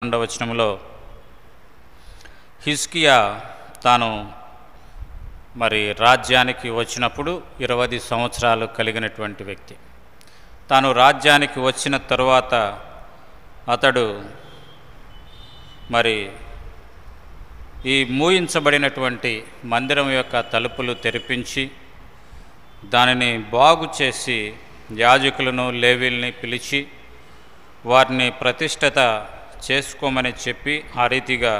రెండవ వచనంలో హిజ్కియా తాను రాజ్యానికి వచ్చినప్పుడు 20 సంవత్సరాలు కలిగినటువంటి వ్యక్తి. తాను రాజ్యానికి వచ్చిన తరువాత అతడు ఈ మూయించబడినటువంటి మందిరం యొక్క తలుపులు తెరిపించి దానిని బాగు చేసి యాజకులను లేవీల్ని పిలిచి వారిని ప్రతిష్ఠిత చేసుకోమని చెప్పి ఆ రీతిగా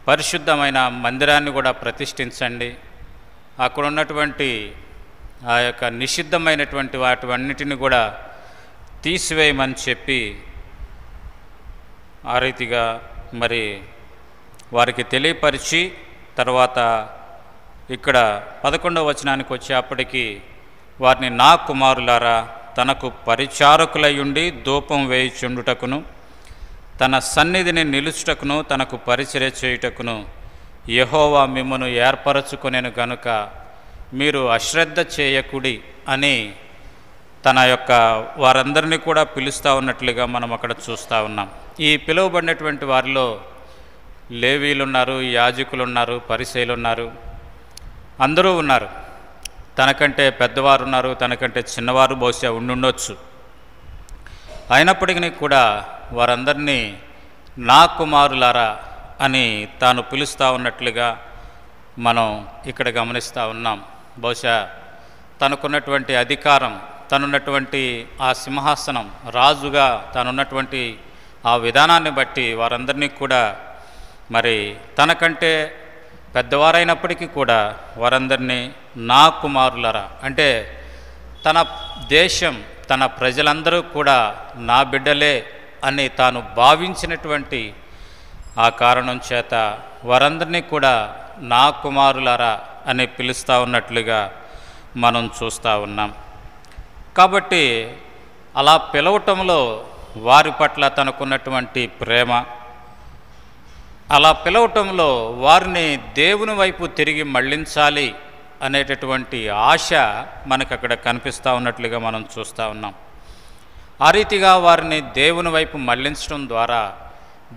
పరిశుద్ధమైన మందిరాన్ని కూడా ప్రతిష్ఠించండి, అక్కడ ఉన్నటువంటి ఆ యొక్క నిషిద్ధమైనటువంటి వాటివన్నిటిని కూడా తీసివేయమని చెప్పి ఆ రీతిగా వారికి తెలియపరిచి తర్వాత ఇక్కడ 11వ వచనానికి వచ్చేప్పటికి వారిని నా కుమారులారా తనకు పరిచారకులయుండి ధూపం వేయుచుండుటకును తన సన్నిధిని నిలుచుటకును తనకు పరిచర్య చేయుటకును యెహోవా మిమ్మును ఏర్పరచుకొనెను గనుక మీరు అశ్రద్ధ చేయకుడి అని తన యొక్క వారందరినీ కూడా పిలుస్తూ ఉన్నట్లుగా మనం అక్కడ చూస్తూ ఉన్నాం. ఈ పిలువబడినటువంటి వారిలో లేవీలు ఉన్నారు, యాజకులు ఉన్నారు, పరిసయ్యులు ఉన్నారు, అందరూ ఉన్నారు. తనకంటే పెద్దవారు ఉన్నారు, తనకంటే చిన్నవారు బహుశా ఉండుండొచ్చు. అయినప్పటికీ కూడా వారందరినీ నా కుమారులారా అని తాను పిలుస్తూ ఉన్నట్లుగా మనం ఇక్కడ గమనిస్తూ ఉన్నాం. బహుశా తనకున్నటువంటి అధికారం, తనున్నటువంటి ఆ సింహాసనం, రాజుగా తనున్నటువంటి ఆ విధానాన్ని బట్టి వారందరినీ కూడా తనకంటే పెద్దవారైనప్పటికీ కూడా వారందరినీ నా కుమారులారా అంటే తన దేశం, తన ప్రజలందరూ కూడా నా బిడ్డలే అని తాను భావించినటువంటి ఆ కారణం చేత వారందరినీ కూడా నా కుమారులారా అని పిలుస్తూ ఉన్నట్లుగా మనం చూస్తూ ఉన్నాం. కాబట్టి అలా పిలవటంలో వారి పట్ల తనకున్నటువంటి ప్రేమ, అలా పిలవటంలో వారిని దేవుని వైపు తిరిగి మళ్ళించాలి అనేటటువంటి ఆశ మనకు అక్కడ కనిపిస్తూ ఉన్నట్లుగా మనం చూస్తూ ఉన్నాం. ఆ రీతిగా వారిని దేవుని వైపు మళ్ళించడం ద్వారా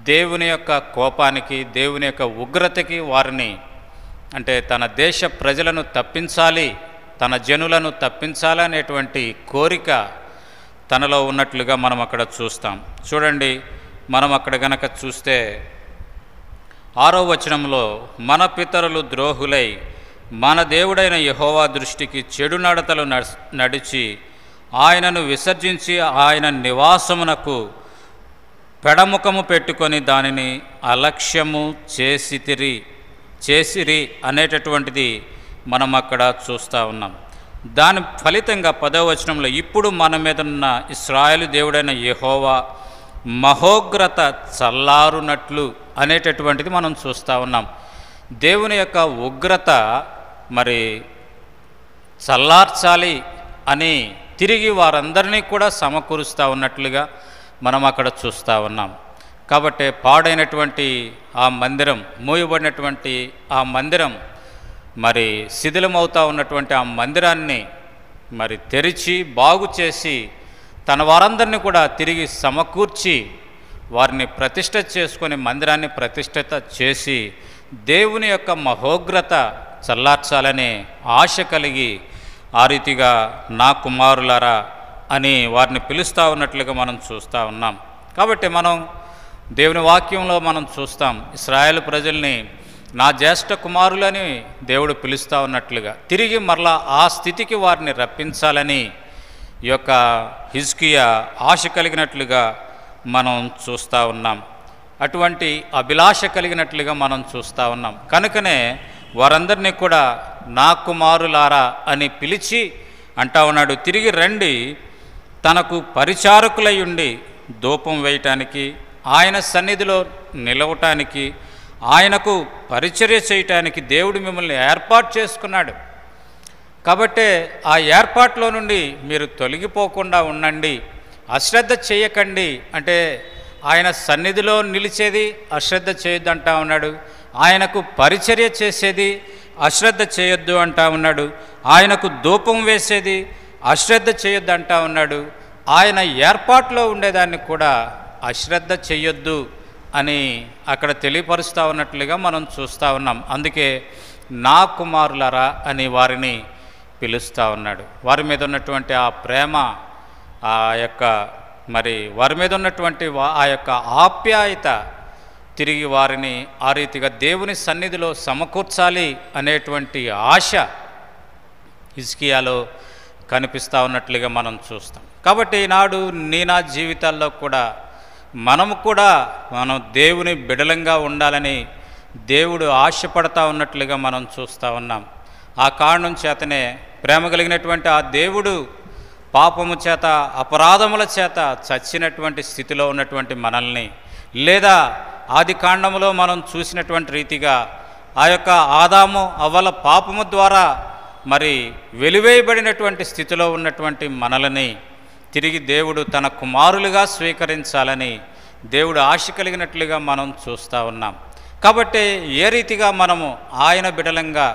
దేవుని యొక్క కోపానికి, దేవుని యొక్క ఉగ్రతకి వారిని అంటే తన దేశ ప్రజలను తప్పించాలి, తన జనులను తప్పించాలి అనేటువంటి కోరిక తనలో ఉన్నట్లుగా మనం అక్కడ చూస్తాం. చూడండి, మనం అక్కడ గనక చూస్తే 6వ వచనంలో మన పితరులు ద్రోహులై మన దేవుడైన యెహోవా దృష్టికి చెడు నడతలు నడిచి ఆయనను విసర్జించి ఆయన నివాసమునకు పెడముఖము పెట్టుకొని దానిని అలక్ష్యము చేసిరి అనేటటువంటిది మనం అక్కడ చూస్తూ ఉన్నాం. దాని ఫలితంగా 10వ వచనంలో ఇప్పుడు మన మీద ఉన్న ఇశ్రాయేలు దేవుడైన యెహోవా మహోగ్రత చల్లారునట్లు అనేటటువంటిది మనం చూస్తూ ఉన్నాం. దేవుని యొక్క ఉగ్రత చల్లార్చాలి అని తిరిగి వారందరినీ కూడా సమకూరుస్తూ ఉన్నట్లుగా మనం అక్కడ చూస్తూ ఉన్నాం. కాబట్టి పాడైనటువంటి ఆ మందిరం, మూయబడినటువంటి ఆ మందిరం, శిథిలమవుతూ ఉన్నటువంటి ఆ మందిరాన్ని తెరిచి బాగు చేసి తన వారందరినీ కూడా తిరిగి సమకూర్చి వారిని ప్రతిష్ఠ చేసుకొని మందిరాన్ని ప్రతిష్ఠిత చేసి దేవుని యొక్క మహోగ్రత చల్లార్చాలనే ఆశ కలిగి ఆ రీతిగా నా కుమారులారా అని వారిని పిలుస్తూ ఉన్నట్లుగా మనం చూస్తూ ఉన్నాం. కాబట్టి మనం దేవుని వాక్యంలో మనం చూస్తాం, ఇశ్రాయేలు ప్రజల్ని నా జ్యేష్ఠ కుమారులని దేవుడు పిలుస్తూ ఉన్నట్లుగా తిరిగి మరలా ఆ స్థితికి వారిని రప్పించాలని ఈ యొక్క హిజ్కియా ఆశ కలిగినట్లుగా మనం చూస్తూ ఉన్నాం. అటువంటి అభిలాష కలిగినట్లుగా మనం చూస్తూ ఉన్నాం. కనుకనే వారందరినీ కూడా నా కుమారులారా అని పిలిచి అంటా ఉన్నాడు, తిరిగి రండి, తనకు పరిచారకులయుండి ధూపం వేయటానికి, ఆయన సన్నిధిలో నిలవటానికి, ఆయనకు పరిచర్య చేయటానికి దేవుడు మిమ్మల్ని ఏర్పాటు చేసుకున్నాడు. కాబట్టే ఆ ఏర్పాట్లో నుండి మీరు తొలగిపోకుండా ఉండండి, అశ్రద్ధ చేయకండి. అంటే ఆయన సన్నిధిలో నిలిచేది అశ్రద్ధ చేయొద్దు అంటా ఉన్నాడు, ఆయనకు పరిచర్య చేసేది అశ్రద్ధ చేయొద్దు అంటా ఉన్నాడు, ఆయనకు ధూపం వేసేది అశ్రద్ధ చేయొద్దు అంటా ఉన్నాడు, ఆయన ఏర్పాట్లో ఉండేదాన్ని కూడా అశ్రద్ధ చెయ్యొద్దు అని అక్కడ తెలియపరుస్తూ ఉన్నట్లుగా మనం చూస్తూ ఉన్నాం. అందుకే నా కుమారులరా అని వారిని పిలుస్తూ ఉన్నాడు. వారి మీద ఉన్నటువంటి ఆ ప్రేమ, ఆ యొక్క వారి మీద ఉన్నటువంటి ఆ యొక్క ఆప్యాయత తిరిగి వారిని ఆ రీతిగా దేవుని సన్నిధిలో సమకూర్చాలి అనేటువంటి ఆశ హిజ్కియాలో కనిపిస్తూ ఉన్నట్లుగా మనం చూస్తాం. కాబట్టి ఈనాడు నా జీవితాల్లో కూడా మనం దేవుని బిడలంగా ఉండాలని దేవుడు ఆశపడతా ఉన్నట్లుగా మనం చూస్తూ ఉన్నాం. ఆ కారణం చేతనే ప్రేమ కలిగినటువంటి ఆ దేవుడు పాపము చేత అపరాధముల చేత చచ్చినటువంటి స్థితిలో ఉన్నటువంటి మనల్ని, లేదా ఆది కాండములో మనం చూసినటువంటి రీతిగా ఆ యొక్క ఆదాము అవ్వల పాపము ద్వారా వెలివేయబడినటువంటి స్థితిలో ఉన్నటువంటి మనల్ని తిరిగి దేవుడు తన కుమారులుగా స్వీకరించాలని దేవుడు ఆశ కలిగినట్లుగా మనం చూస్తూ ఉన్నాం. కాబట్టి ఏ రీతిగా మనము ఆయన బిడలంగా,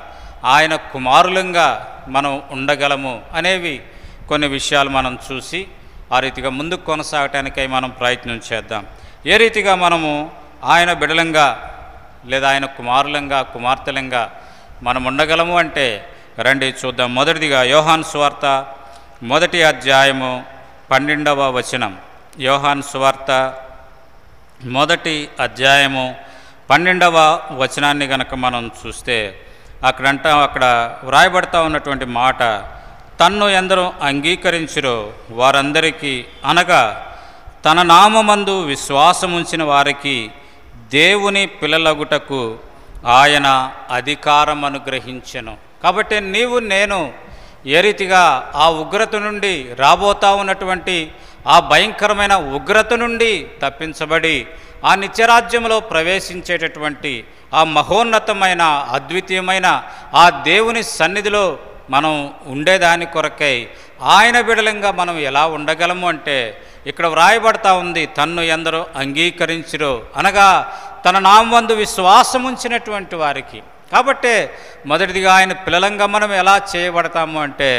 ఆయన కుమారులంగా మనం ఉండగలము అనేవి కొన్ని విషయాలు మనం చూసి ఆ రీతిగా ముందుకు కొనసాగటానికై మనం ప్రయత్నం చేద్దాం. ఏ రీతిగా మనము ఆయన బిడలంగా లేదా ఆయన కుమారులంగా, కుమార్తెలంగా మనం ఉండగలము అంటే రండి చూద్దాం. మొదటిదిగా యోహాను సువార్త 1వ అధ్యాయము 12వ వచనం. యోహాను సువార్త 1వ అధ్యాయము 12వ వచనాన్ని గనక మనం చూస్తే అక్కడ వ్రాయబడతా ఉన్నటువంటి మాట, తన్ను ఎందరూ అంగీకరించిరో వారందరికీ, అనగా తన నామమందు విశ్వాసముంచిన వారికి దేవుని పిల్లలగుటకు ఆయన అధికారం అనుగ్రహించెను. కాబట్టి నీవు నేను ఏ రీతిగా ఆ ఉగ్రత నుండి, రాబోతా ఉన్నటువంటి ఆ భయంకరమైన ఉగ్రత నుండి తప్పించబడి ఆ నిత్యరాజ్యంలో ప్రవేశించేటటువంటి ఆ మహోన్నతమైన అద్వితీయమైన ఆ దేవుని సన్నిధిలో మనం ఉండేదాని కొరకై ఆయన బిడలంగా మనం ఎలా ఉండగలము అంటే ఇక్కడ వ్రాయబడతా ఉంది, తన్ను ఎందరో అంగీకరించిరో, అనగా తన నామందు విశ్వాసముంచినటువంటి వారికి. కాబట్టే మొదటిదిగా ఆయన పిల్లలంగా మనం ఎలా చేయబడతాము అంటే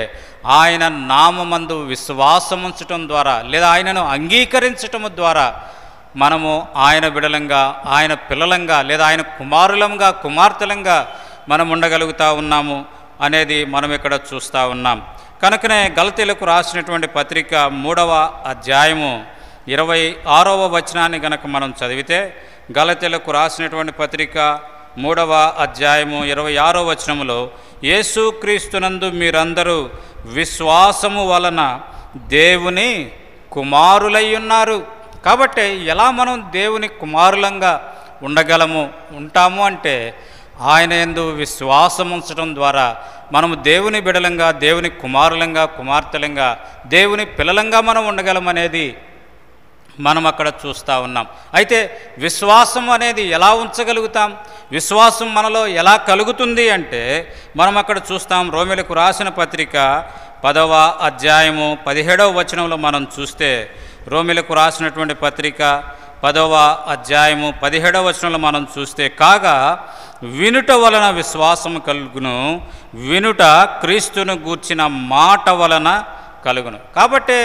ఆయన నామమందు విశ్వాసముంచటం ద్వారా, లేదా ఆయనను అంగీకరించటము ద్వారా మనము ఆయన బిడలంగా, ఆయన పిల్లలంగా, లేదా ఆయన కుమారులంగా, కుమార్తెలంగా మనం ఉండగలుగుతూ ఉన్నాము అనేది మనం ఇక్కడ చూస్తూ ఉన్నాం. కనుకనే గలతీలకు రాసినటువంటి పత్రిక 3వ అధ్యాయము 26వ వచనాన్ని గనక మనం చదివితే, గలతీలకు రాసినటువంటి పత్రిక 3వ అధ్యాయము 26వ వచనములో, యేసుక్రీస్తునందు మీరందరూ విశ్వాసము వలన దేవుని కుమారులై ఉన్నారు. కాబట్టి ఎలా మనం దేవుని కుమారులంగా ఉంటాము అంటే ఆయన యందు విశ్వాసం ఉంచడం ద్వారా మనము దేవుని బిడలంగా, దేవుని కుమారులంగా, కుమార్తెలంగా, దేవుని పిల్లలంగా మనం ఉండగలమనేది మనం అక్కడ చూస్తూ ఉన్నాం. అయితే విశ్వాసం అనేది ఎలా ఉంచగలుగుతాం, విశ్వాసం మనలో ఎలా కలుగుతుంది అంటే మనం అక్కడ చూస్తాం. రోమీయులకు రాసిన పత్రిక 10వ అధ్యాయము 17వ వచనంలో మనం చూస్తే, రోమీయులకు రాసినటువంటి పత్రిక 10వ అధ్యాయము 17వ వచనంలో మనం చూస్తే, కాగా వినుట వలన విశ్వాసము కలుగును, వినుట క్రీస్తును గూర్చిన మాట వలన కలుగును. కాబట్టి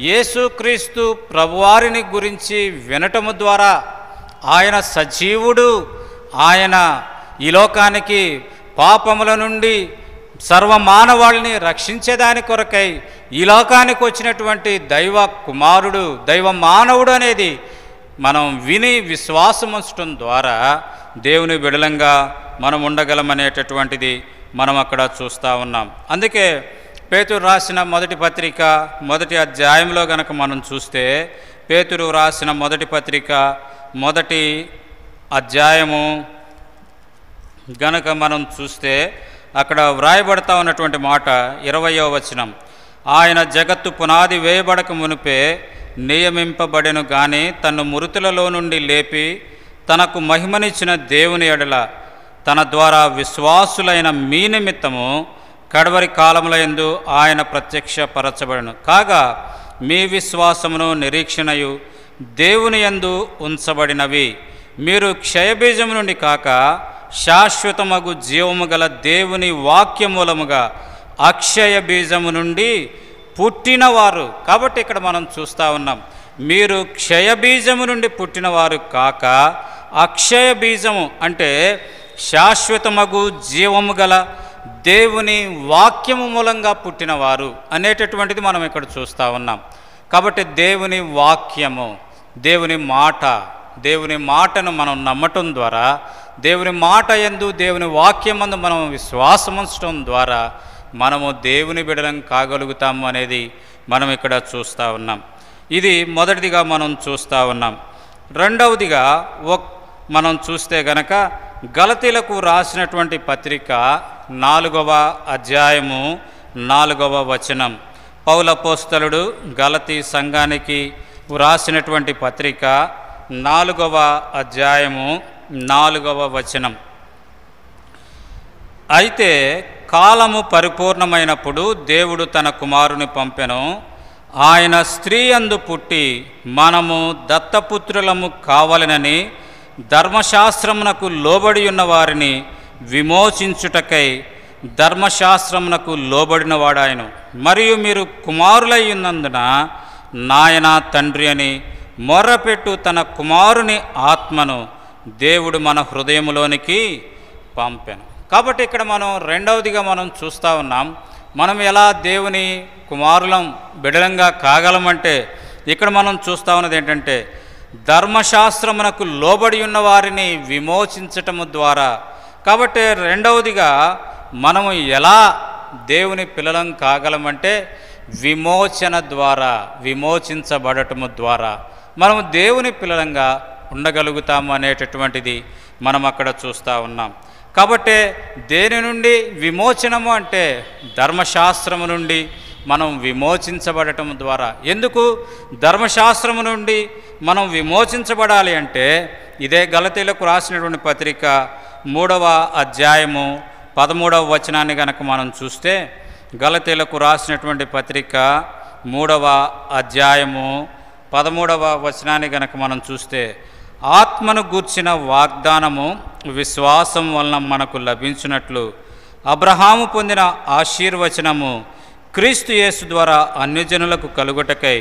యేసుక్రీస్తు ప్రభువారిని గురించి వినటము ద్వారా, ఆయన సజీవుడు, ఆయన ఈ లోకానికి పాపముల నుండి సర్వమానవాళిని రక్షించేదాని కొరకై ఈ లోకానికి వచ్చినటువంటి దైవ కుమారుడు, దైవ మానవుడు అనేది మనం విని విశ్వాసం ఉంచడం ద్వారా దేవుని బిడలంగా మనం ఉండగలమనేటటువంటిది మనం అక్కడ చూస్తూ ఉన్నాం. అందుకే పేతురు రాసిన మొదటి పత్రిక 1వ అధ్యాయంలో గనక మనం చూస్తే, పేతురు రాసిన మొదటి పత్రిక 1వ అధ్యాయము గనక మనం చూస్తే అక్కడ వ్రాయబడతా ఉన్నటువంటి మాట 20వ వచనం, ఆయన జగత్తు పునాది వేయబడక మునిపే నియమింపబడెను గాని తన్ను మృతులలో నుండి లేపి తనకు మహిమనిచ్చిన దేవుని ఎడల తన ద్వారా విశ్వాసులైన మీ నిమిత్తము కడవరి కాలములందు ఆయన ప్రత్యక్షపరచబడెను. కాగా మీ విశ్వాసమును నిరీక్షణయు దేవుని యందు ఉంచబడినవి. మీరు క్షయబీజము నుండి కాక శాశ్వతమగు జీవము గల దేవుని వాక్యమూలముగా అక్షయ బీజము నుండి పుట్టినవారు. కాబట్టి ఇక్కడ మనం చూస్తూ ఉన్నాం, మీరు క్షయబీజము నుండి పుట్టినవారు కాక అక్షయ బీజము అంటే శాశ్వతమగు జీవము గల దేవుని వాక్యము మూలంగా పుట్టినవారు అనేటటువంటిది మనం ఇక్కడ చూస్తూ ఉన్నాం. కాబట్టి దేవుని వాక్యము, దేవుని మాటను మనం నమ్మటం ద్వారా, దేవుని మాట యందు దేవుని వాక్యమందు మనం విశ్వాసముంచడం ద్వారా మనము దేవుని బిడ్డలం కాగలుగుతాము అనేది మనం ఇక్కడ చూస్తూ ఉన్నాం. ఇది మొదటిదిగా మనం చూస్తూ ఉన్నాం. రెండవదిగా మనం చూస్తే గనక గలతీలకు రాసినటువంటి పత్రిక 4వ అధ్యాయము 4వ వచనం. పౌలు అపోస్తలుడు గలతీ సంఘానికి రాసినటువంటి పత్రిక 4వ అధ్యాయము 4వ వచనం. అయితే కాలము పరిపూర్ణమైనప్పుడు దేవుడు తన కుమారుని పంపెను. ఆయన స్త్రీ యందు పుట్టి మనము దత్తపుత్రులము కావాలనని ధర్మశాస్త్రమునకు లోబడి ఉన్న వారిని విమోచించుటకై ధర్మశాస్త్రమునకు లోబడినవాడాయను. మరియు మీరు కుమారులై ఉన్నందున నాయన తండ్రి అని మొర్రపెట్టు తన కుమారుని ఆత్మను దేవుడు మన హృదయములోనికి పంపెను. కాబట్టి ఇక్కడ మనం రెండవదిగా మనం చూస్తూ ఉన్నాం, మనం ఎలా దేవుని కుమారులం బిడలంగా కాగలమంటే ఇక్కడ మనం చూస్తూ ఉన్నది ఏంటంటే ధర్మశాస్త్రమునకు లోబడి ఉన్న వారిని విమోచించటము ద్వారా. కాబట్టి రెండవదిగా మనము ఎలా దేవుని పిల్లలం కాగలమంటే విమోచన ద్వారా, విమోచించబడటము ద్వారా మనము దేవుని పిల్లలంగా ఉండగలుగుతాము అనేటటువంటిది మనం అక్కడ చూస్తూ ఉన్నాం. కాబట్టి దేని నుండి విమోచనము అంటే ధర్మశాస్త్రము నుండి మనం విమోచించబడటం ద్వారా. ఎందుకు ధర్మశాస్త్రము నుండి మనం విమోచించబడాలి అంటే ఇదే గలతీలకు రాసినటువంటి పత్రిక 3వ అధ్యాయము 13వ వచనాన్ని గనక మనం చూస్తే, గలతీలకు రాసినటువంటి పత్రిక 3వ అధ్యాయము 13వ వచనాన్ని గనక మనం చూస్తే, ఆత్మను గూర్చిన వాగ్దానము విశ్వాసం వలన మనకు లభించినట్లు అబ్రహాము పొందిన ఆశీర్వచనము క్రీస్తు యేసు ద్వారా అన్యజనులకు కలుగుటకై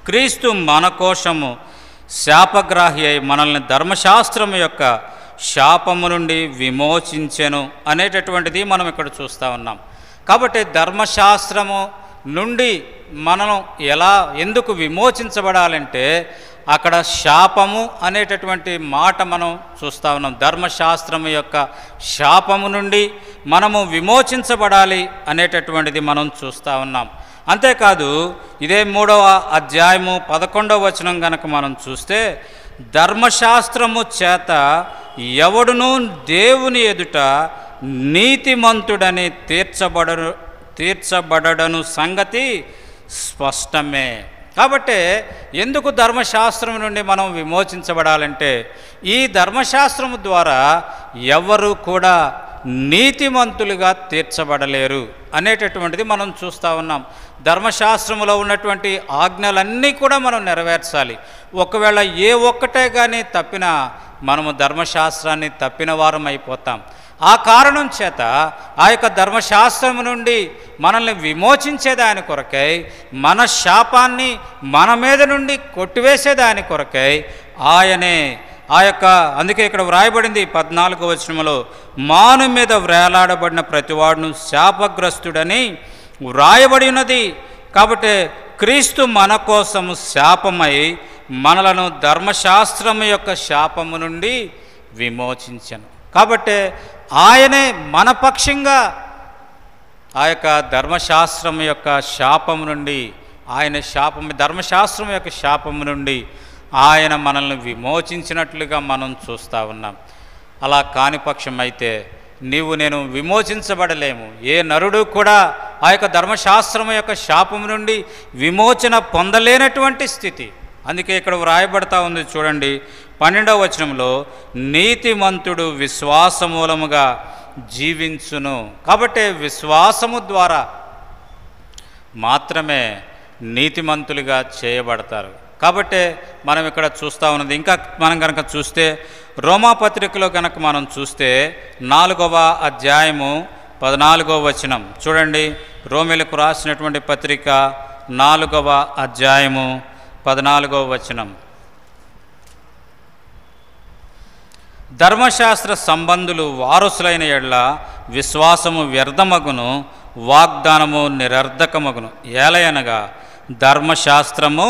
క్రీస్తు మన కోసము శాపగ్రాహి అయి మనల్ని ధర్మశాస్త్రము యొక్క శాపము నుండి విమోచించెను అనేటటువంటిది మనం ఇక్కడ చూస్తూ ఉన్నాం. కాబట్టి ధర్మశాస్త్రము నుండి మనం ఎందుకు విమోచించబడాలంటే అక్కడ శాపము అనేటటువంటి మాట మనం చూస్తూ ఉన్నాం. ధర్మశాస్త్రము యొక్క శాపము నుండి మనము విమోచించబడాలి అనేటటువంటిది మనం చూస్తూ ఉన్నాం. అంతేకాదు ఇదే 3వ అధ్యాయము 11వ వచనం కనుక మనం చూస్తే, ధర్మశాస్త్రము చేత ఎవడునూ దేవుని ఎదుట నీతిమంతుడని తీర్చబడను సంగతి స్పష్టమే. కాబట్టి ఎందుకు ధర్మశాస్త్రం నుండి మనం విమోచించబడాలంటే ఈ ధర్మశాస్త్రము ద్వారా ఎవరు కూడా నీతిమంతులుగా తీర్చబడలేరు అనేటటువంటిది మనం చూస్తూ ఉన్నాం. ధర్మశాస్త్రములో ఉన్నటువంటి ఆజ్ఞలన్నీ కూడా మనం నెరవేర్చాలి. ఒకవేళ ఏ ఒక్కటే కానీ తప్పినా మనము ధర్మశాస్త్రాన్ని తప్పిన వారం అయిపోతాం. ఆ కారణం చేత ఆ యొక్క ధర్మశాస్త్రము నుండి మనల్ని విమోచించేదాని కొరకై, మన శాపాన్ని మన మీద నుండి కొట్టివేసేదాని కొరకై ఆయనే అందుకే ఇక్కడ వ్రాయబడింది 14వ వచనములో, మాను మీద వ్రేలాడబడిన ప్రతివాడును శాపగ్రస్తుడని వ్రాయబడి ఉన్నది. కాబట్టి క్రీస్తు మన కోసము శాపమై మనలను ధర్మశాస్త్రము యొక్క శాపము నుండి విమోచించెను. కాబట్టి ఆయనే మన పక్షంగా ఆ యొక్క ధర్మశాస్త్రం యొక్క శాపము నుండి, ధర్మశాస్త్రం యొక్క శాపము నుండి ఆయన మనల్ని విమోచించినట్లుగా మనం చూస్తూ ఉన్నాం. అలా కాని పక్షం అయితే నేను విమోచించబడలేము. ఏ నరుడు కూడా ఆ యొక్క ధర్మశాస్త్రం యొక్క శాపము నుండి విమోచన పొందలేనటువంటి స్థితి. అందుకే ఇక్కడ వ్రాయబడతా ఉంది చూడండి 12వ వచనంలో, నీతిమంతుడు విశ్వాసమూలముగా జీవించును. కాబట్టి విశ్వాసము ద్వారా మాత్రమే నీతిమంతులుగా చేయబడతారు. కాబట్టి మనం ఇక్కడ చూస్తూ ఉన్నది, ఇంకా మనం కనుక చూస్తే రోమాపత్రికలో కనుక మనం చూస్తే 4వ అధ్యాయము 14వ వచనం చూడండి. రోమీలకు రాసినటువంటి పత్రిక 4వ అధ్యాయము 14వ వచనం. ధర్మశాస్త్ర సంబంధులు వారసులైన ఎడల విశ్వాసము వ్యర్థమగును, వాగ్దానము నిరర్ధకమగును. ఏలయనగా ధర్మశాస్త్రము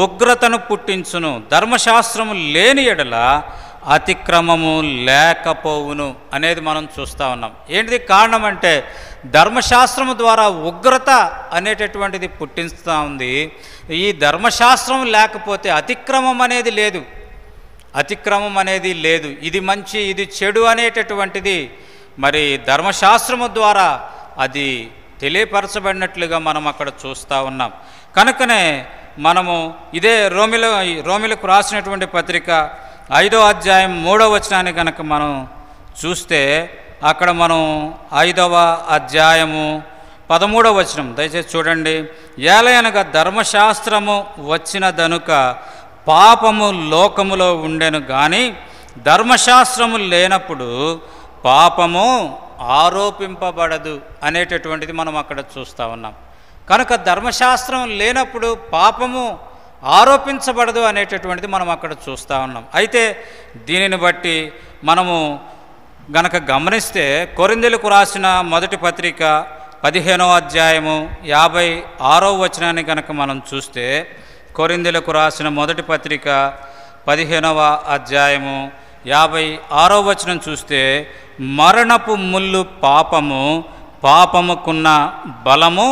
ఉగ్రతను పుట్టించును, ధర్మశాస్త్రము లేని ఎడల అతిక్రమము లేకపోవును అనేది మనం చూస్తూ ఉన్నాం. ఏంటిది కారణం అంటే ధర్మశాస్త్రము ద్వారా ఉగ్రత అనేటటువంటిది పుట్టిస్తూ ఉంది. ఈ ధర్మశాస్త్రం లేకపోతే అతిక్రమం అనేది లేదు, అతిక్రమం అనేది లేదు. ఇది మంచి ఇది చెడు అనేటటువంటిది మరి ధర్మశాస్త్రము ద్వారా అది తెలియపరచబడినట్లుగా మనం అక్కడ చూస్తూ ఉన్నాం. కనుకనే మనము ఇదే రోమిలకు రాసినటువంటి పత్రిక 5వ అధ్యాయం 3వ వచనాన్ని కనుక మనం చూస్తే అక్కడ మనం 5వ అధ్యాయము 13వ వచనం దయచేసి చూడండి. ఏలయనగా ధర్మశాస్త్రము వచ్చినదనుక పాపము లోకములో ఉండెను గాని ధర్మశాస్త్రము లేనప్పుడు పాపము ఆరోపింపబడదు అనేటటువంటిది మనం అక్కడ చూస్తూ ఉన్నాం. కనుక ధర్మశాస్త్రం లేనప్పుడు పాపము ఆరోపించబడదు అనేటటువంటిది మనం అక్కడ చూస్తూ ఉన్నాం. అయితే దీనిని బట్టి మనము గనక గమనిస్తే కొరింథీయులకు రాసిన మొదటి పత్రిక 15వ అధ్యాయము 56వ వచనాన్ని కనుక మనం చూస్తే, కొరింథీయులకు రాసిన మొదటి పత్రిక 15వ అధ్యాయము 56వ వచనం చూస్తే, మరణపు ముల్లు పాపము, పాపముకున్న బలము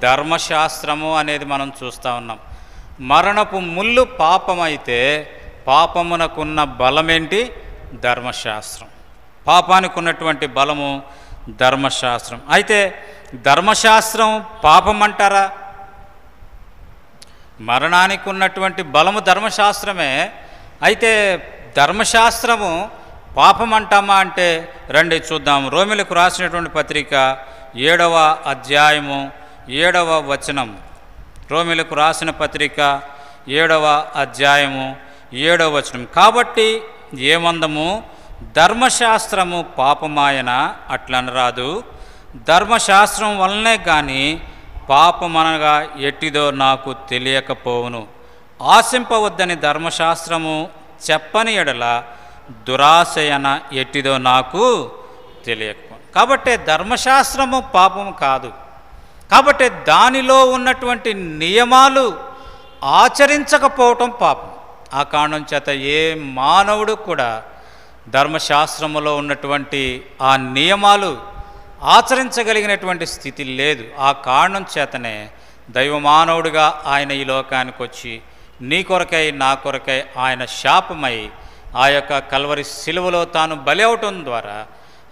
ధర్మశాస్త్రము అనేది మనం చూస్తూ ఉన్నాం. మరణపు ముల్లు పాపమైతే పాపమునకున్న బలమేంటి? ధర్మశాస్త్రం. పాపానికి ఉన్నటువంటి బలము ధర్మశాస్త్రం. అయితే ధర్మశాస్త్రం పాపం అంటారా? మరణానికి ఉన్నటువంటి బలము ధర్మశాస్త్రమే. అయితే ధర్మశాస్త్రము పాపం అంటామా అంటే రండి చూద్దాం. రోమిలకు రాసినటువంటి పత్రిక 7వ అధ్యాయము 7వ వచనం. రోమిలకు రాసిన పత్రిక 7వ అధ్యాయము 7వ వచనం. కాబట్టి ఏమందము? ధర్మశాస్త్రము పాపమాయన అట్లనరాదు, ధర్మశాస్త్రం వలనే కానీ పాపమనగా ఎట్టిదో నాకు తెలియకపోవును. ఆశింపవద్దని ధర్మశాస్త్రము చెప్పని ఎడల దురాశయన ఎట్టిదో నాకు తెలియకపోను. కాబట్టి ధర్మశాస్త్రము పాపము కాదు. కాబట్టి దానిలో ఉన్నటువంటి నియమాలు ఆచరించకపోవటం పాపం. ఆ కారణం చేత ఏ మానవుడు కూడా ధర్మశాస్త్రములో ఉన్నటువంటి ఆ నియమాలు ఆచరించగలిగినటువంటి స్థితి లేదు. ఆ కారణం చేతనే దైవమానవుడిగా ఆయన ఈ లోకానికి వచ్చి నీ కొరకై నా కొరకై ఆయన శాపమై ఆ యొక్క కల్వరి శిలువలో తాను బలి అవటం ద్వారా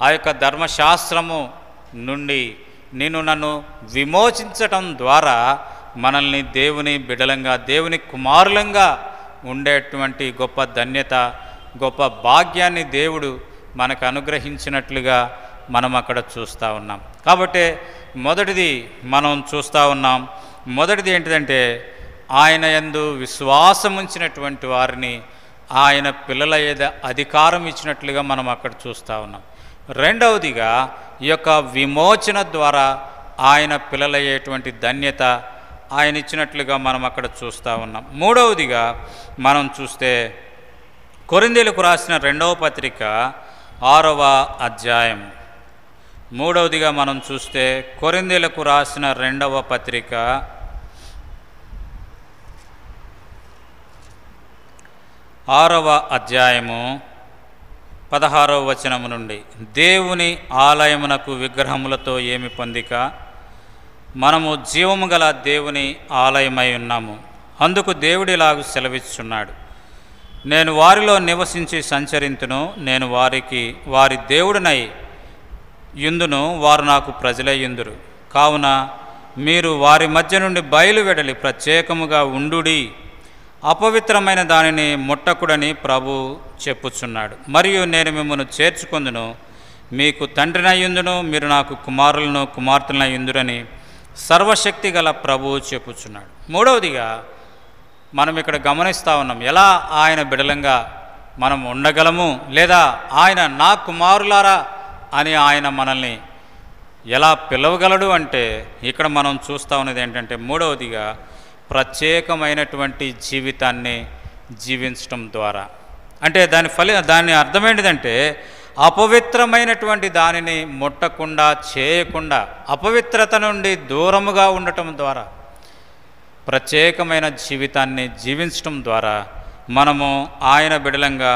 ఆ యొక్క ధర్మశాస్త్రము నుండి నన్ను విమోచించటం ద్వారా మనల్ని దేవుని బిడలంగా, దేవుని కుమారులంగా ఉండేటువంటి గొప్ప ధన్యత, గొప్ప భాగ్యాన్ని దేవుడు మనకు అనుగ్రహించినట్లుగా మనం అక్కడ చూస్తూ ఉన్నాం. కాబట్టి మొదటిది మనం చూస్తూ ఉన్నాం. మొదటిది ఏంటిదంటే ఆయన యందు విశ్వాసం ఉంచినటువంటి వారిని ఆయన పిల్లల మీద అధికారం ఇచ్చినట్లుగా మనం అక్కడ చూస్తూ ఉన్నాం. రెండవదిగా ఈ యొక్క విమోచన ద్వారా ఆయన పిల్లలయ్యేటువంటి ధన్యత ఆయన ఇచ్చినట్లుగా మనం అక్కడ చూస్తూ ఉన్నాం. మూడవదిగా మనం చూస్తే కొరింథీయులకు రాసిన 2వ పత్రిక 6వ అధ్యాయం. మూడవదిగా మనం చూస్తే కొరింథీయులకు రాసిన 2వ పత్రిక 6వ అధ్యాయము 16వ వచనము నుండి, దేవుని ఆలయమునకు విగ్రహములతో ఏమి పొందిక, మనము జీవము గల దేవుని ఆలయమై ఉన్నాము. అందుకు దేవుడిలాగు సెలవిస్తున్నాడు, నేను వారిలో నివసించి సంచరింతును, నేను వారి దేవుడినై యుందును, వారు నాకు ప్రజలయ్యుందురు. కావున మీరు వారి మధ్య నుండి బయలువెడలి ప్రత్యేకముగా ఉండుడి, అపవిత్రమైన దానిని ముట్టకుడని ప్రభు చెప్పుచున్నాడు. మరియు నేను మిమ్మల్ని చేర్చుకొందును, మీకు తండ్రినయ్యుందును, మీరు నాకు కుమారులను కుమార్తెలనయ్యుందురని సర్వశక్తి గల ప్రభువు చెప్పుచున్నాడు. మూడవదిగా మనం ఇక్కడ గమనిస్తూ ఉన్నాం, ఎలా ఆయన బిడలంగా మనం ఉండగలము, లేదా ఆయన నా కుమారులారా అని ఆయన మనల్ని ఎలా పిలవగలడు అంటే ఇక్కడ మనం చూస్తూ ఉన్నది ఏంటంటే, మూడవదిగా ప్రత్యేకమైనటువంటి జీవితాన్ని జీవించటం ద్వారా. అంటే దాని అర్థం ఏంటిదంటే అపవిత్రమైనటువంటి దానిని ముట్టకుండా చేయకుండా అపవిత్రత నుండి దూరముగా ఉండటం ద్వారా ప్రత్యేకమైన జీవితాన్ని జీవించటం ద్వారా మనము ఆయన బిడలంగా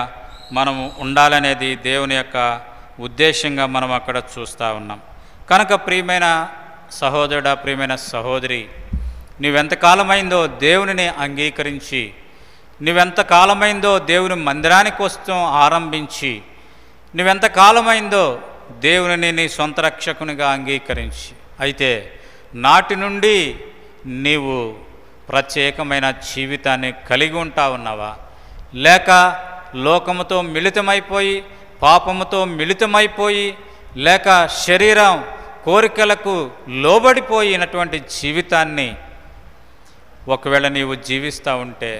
మనము ఉండాలనేది దేవుని యొక్క ఉద్దేశంగా మనం అక్కడ చూస్తూ ఉన్నాం. కనుక ప్రియమైన సహోదరుడా, ప్రియమైన సహోదరి, నువ్వెంతకాలమైందో దేవునిని అంగీకరించి, నువ్వెంతకాలమైందో దేవుని మందిరానికి వస్తూ ఆరంభించి, నువ్వెంతకాలమైందో దేవునిని నీ సొంత రక్షకునిగా అంగీకరించి, అయితే నాటి నుండి నీవు ప్రత్యేకమైన జీవితాన్ని కలిగి ఉంటా ఉన్నావా? లేక లోకముతో మిళితమైపోయి, పాపముతో మిళితమైపోయి, లేక శరీరం కోరికలకు లోబడిపోయినటువంటి జీవితాన్ని ఒకవేళ నీవు జీవిస్తూ ఉంటే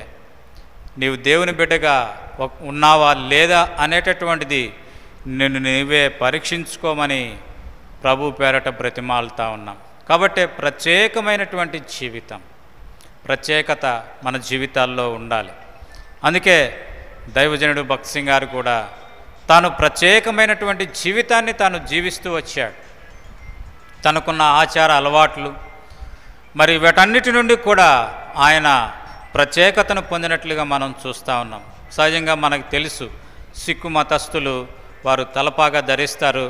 నీవు దేవుని బిడ్డగా ఉన్నావా లేదా అనేటటువంటిది నిన్ను నీవే పరీక్షించుకోమని ప్రభు పేరట బ్రతిమాలుతా ఉన్నాం. కాబట్టి ప్రత్యేకమైనటువంటి జీవితం, ప్రత్యేకత మన జీవితాల్లో ఉండాలి. అందుకే దైవజనుడు భక్త్ సింగ్ గారు కూడా తాను ప్రత్యేకమైనటువంటి జీవితాన్ని తాను జీవిస్తూ వచ్చాడు. తనకున్న ఆచార అలవాట్లు మరి వీటన్నిటి నుండి కూడా ఆయన ప్రత్యేకతను పొందినట్లుగా మనం చూస్తూ ఉన్నాం. సహజంగా మనకు తెలుసు, సిక్కు మతస్థులు వారు తలపాగా ధరిస్తారు,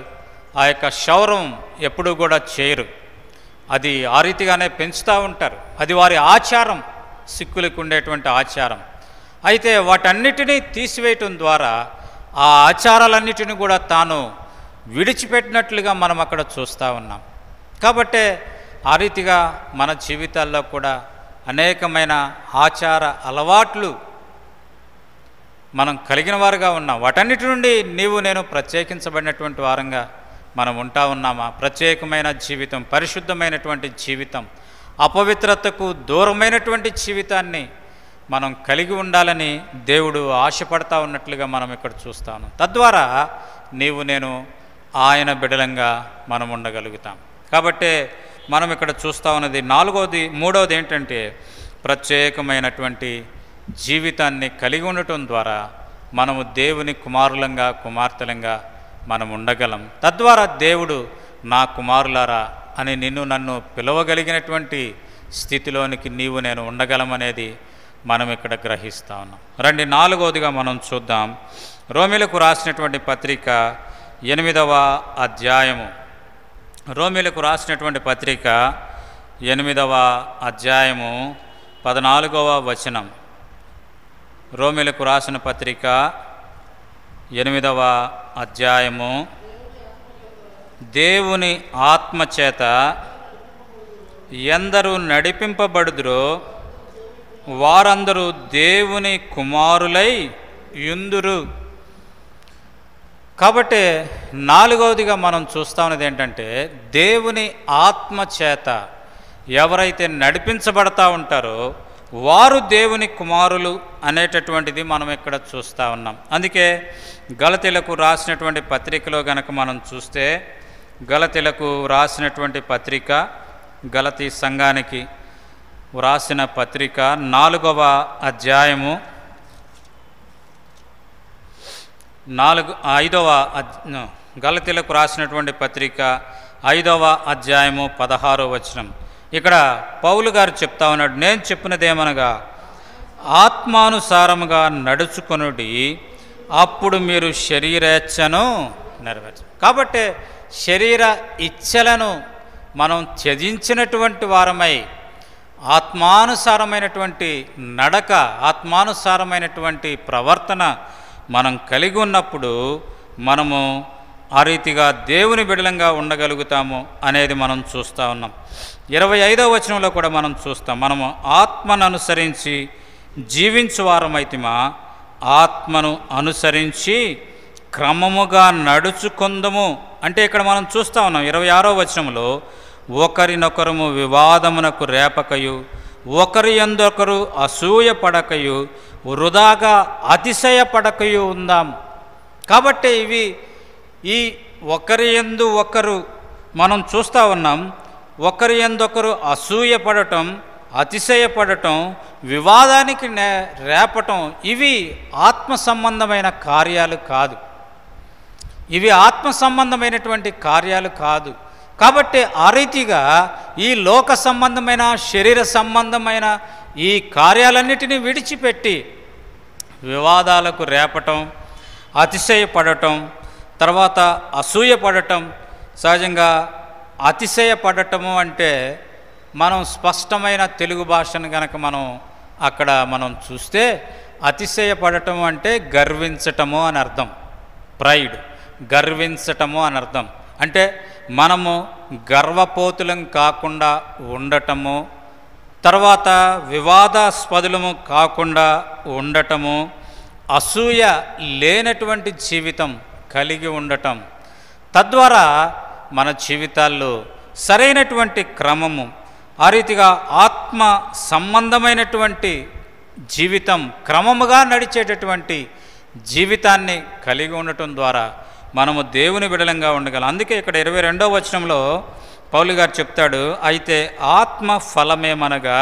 ఆ యొక్క క్షౌరం ఎప్పుడూ కూడా చేయరు, అది ఆ రీతిగానే పెంచుతూ ఉంటారు. అది వారి ఆచారం, సిక్కులకు ఉండేటువంటి ఆచారం. అయితే వాటన్నిటినీ తీసివేయటం ద్వారా ఆ ఆచారాలన్నిటిని కూడా తాను విడిచిపెట్టినట్లుగా మనం అక్కడ చూస్తూ ఉన్నాం. కాబట్టే ఆ రీతిగా మన జీవితాల్లో కూడా అనేకమైన ఆచార అలవాట్లు మనం కలిగిన వారుగా ఉన్నాం. వాటన్నిటి నుండి నేను ప్రత్యేకించబడినటువంటి వారంగా మనం ఉంటా ఉన్నామా? ప్రత్యేకమైన జీవితం, పరిశుద్ధమైనటువంటి జీవితం, అపవిత్రతకు దూరమైనటువంటి జీవితాన్ని మనం కలిగి ఉండాలని దేవుడు ఆశపడతా ఉన్నట్లుగా మనం ఇక్కడ చూస్తాను. తద్వారా నేను ఆయన బిడలంగా మనం ఉండగలుగుతాం. కాబట్టి మనం ఇక్కడ చూస్తూ ఉన్నది మూడవది ఏంటంటే ప్రత్యేకమైనటువంటి జీవితాన్ని కలిగి ఉండటం ద్వారా మనము దేవుని కుమారులంగా కుమార్తెలంగా మనం ఉండగలం. తద్వారా దేవుడు నా కుమారులారా అని నన్ను పిలవగలిగినటువంటి స్థితిలోనికి నేను ఉండగలమనేది మనం ఇక్కడ గ్రహిస్తా ఉన్నాం. రండి, 4వదిగా మనం చూద్దాం. రోమీలకు రాసినటువంటి పత్రిక 8వ అధ్యాయము. రోమీలకు రాసినటువంటి పత్రిక 8వ అధ్యాయము 14వ వచనం. రోమీలకు రాసిన పత్రిక 8వ అధ్యాయము, దేవుని ఆత్మచేత ఎందరూ నడిపింపబడుదురో వారందరూ దేవుని కుమారులై యుందురు. కాబట్టి 4వదిగా మనం చూస్తా ఉన్నది ఏంటంటే దేవుని ఆత్మచేత ఎవరైతే నడిపించబడతా ఉంటారో వారు దేవుని కుమారులు అనేటటువంటిది మనం ఇక్కడ చూస్తూ ఉన్నాం. అందుకే గలతీలకు రాసినటువంటి పత్రికలో గనక మనం చూస్తే, గలతీలకు రాసినటువంటి పత్రిక, గలతీ సంఘానికి వ్రాసిన పత్రిక 4వ అధ్యాయము 5వ గలతీలకు రాసినటువంటి పత్రిక 5వ అధ్యాయము 16వ వచనం. ఇక్కడ పౌలు గారు చెప్తా ఉన్నాడు, నేను చెప్పినదేమనగా ఆత్మానుసారముగా నడుచుకొనుడి, అప్పుడు మీరు శరీరేచ్ఛను నెరవేర్చు. కాబట్టి శరీర ఇచ్ఛలను మనం త్యజించినటువంటి వారమై ఆత్మానుసారమైనటువంటి నడక, ఆత్మానుసారమైనటువంటి ప్రవర్తన మనం కలిగి ఉన్నప్పుడు మనము ఆ రీతిగా దేవుని బిడలంగా ఉండగలుగుతాము అనేది మనం చూస్తూ ఉన్నాం. 25వ వచనంలో కూడా మనం చూస్తాం, మనము ఆత్మను అనుసరించి జీవించువారమైతిమా, ఆత్మను అనుసరించి క్రమముగా నడుచుకొందము అంటే ఇక్కడ మనం చూస్తూ ఉన్నాం. 26వ వచనంలో ఒకరినొకరము వివాదమునకు రేపకయు, ఒకరి యందొకరు అసూయ పడకయు, వృధాగా అతిశయపడకయు ఉందాం. కాబట్టి ఈ ఒకరి యందు ఒకరు మనం చూస్తూ ఉన్నాం. ఒకరి యందొకరు అసూయ పడటం, అతిశయపడటం, వివాదానికి రేపటం, ఇవి ఆత్మ సంబంధమైన కార్యాలు కాదు. ఇవి ఆత్మ సంబంధమైనటువంటి కార్యాలు కాదు. కాబట్టి ఆ రీతిగా ఈ లోక సంబంధమైన, శరీర సంబంధమైన ఈ కార్యాలన్నిటినీ విడిచిపెట్టి వివాదాలకు రేపటం, అతిశయపడటం, తర్వాత అసూయపడటం. సహజంగా అతిశయపడటము అంటే మనం స్పష్టమైన తెలుగు భాషను కనుక మనం చూస్తే అతిశయపడటం అంటే గర్వించటము అని అర్థం. ప్రైడ్, గర్వించటము అని అర్థం. అంటే మనము గర్వపోతులం కాకుండా ఉండటము, తర్వాత వివాదాస్పదులము కాకుండా ఉండటము, అసూయ లేనటువంటి జీవితం కలిగి ఉండటం, తద్వారా మన జీవితాల్లో సరైనటువంటి క్రమము, ఆ రీతిగా ఆత్మ సంబంధమైనటువంటి జీవితం, క్రమముగా నడిచేటటువంటి జీవితాన్ని కలిగి ఉండటం ద్వారా మనము దేవుని బిడలంగా ఉండగలం. అందుకే ఇక్కడ 22వ వచనంలో పౌలు గారు చెప్తాడు, అయితే ఆత్మ ఫలమేమనగా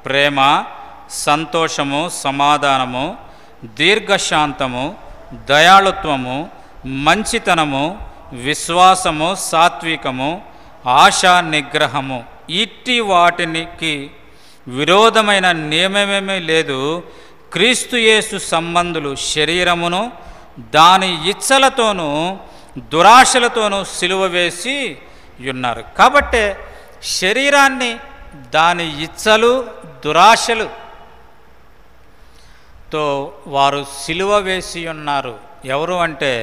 ప్రేమ, సంతోషము, సమాధానము, దీర్ఘశాంతము, దయాళుత్వము, మంచితనము, విశ్వాసము, సాత్వికము, ఆశా నిగ్రహము. ఇట్టి వాటికి విరోధమైన నియమమేమీ లేదు. క్రీస్తు యేసు సంబంధులు శరీరమును దాని ఇచ్చలతోనూ దురాశలతోనూ సిలువ వేసి ఉన్నారు. కాబట్టి శరీరాన్ని దాని ఇచ్చలు, దురాశలుతో వారు సిలువ వేసి ఉన్నారు. ఎవరు అంటే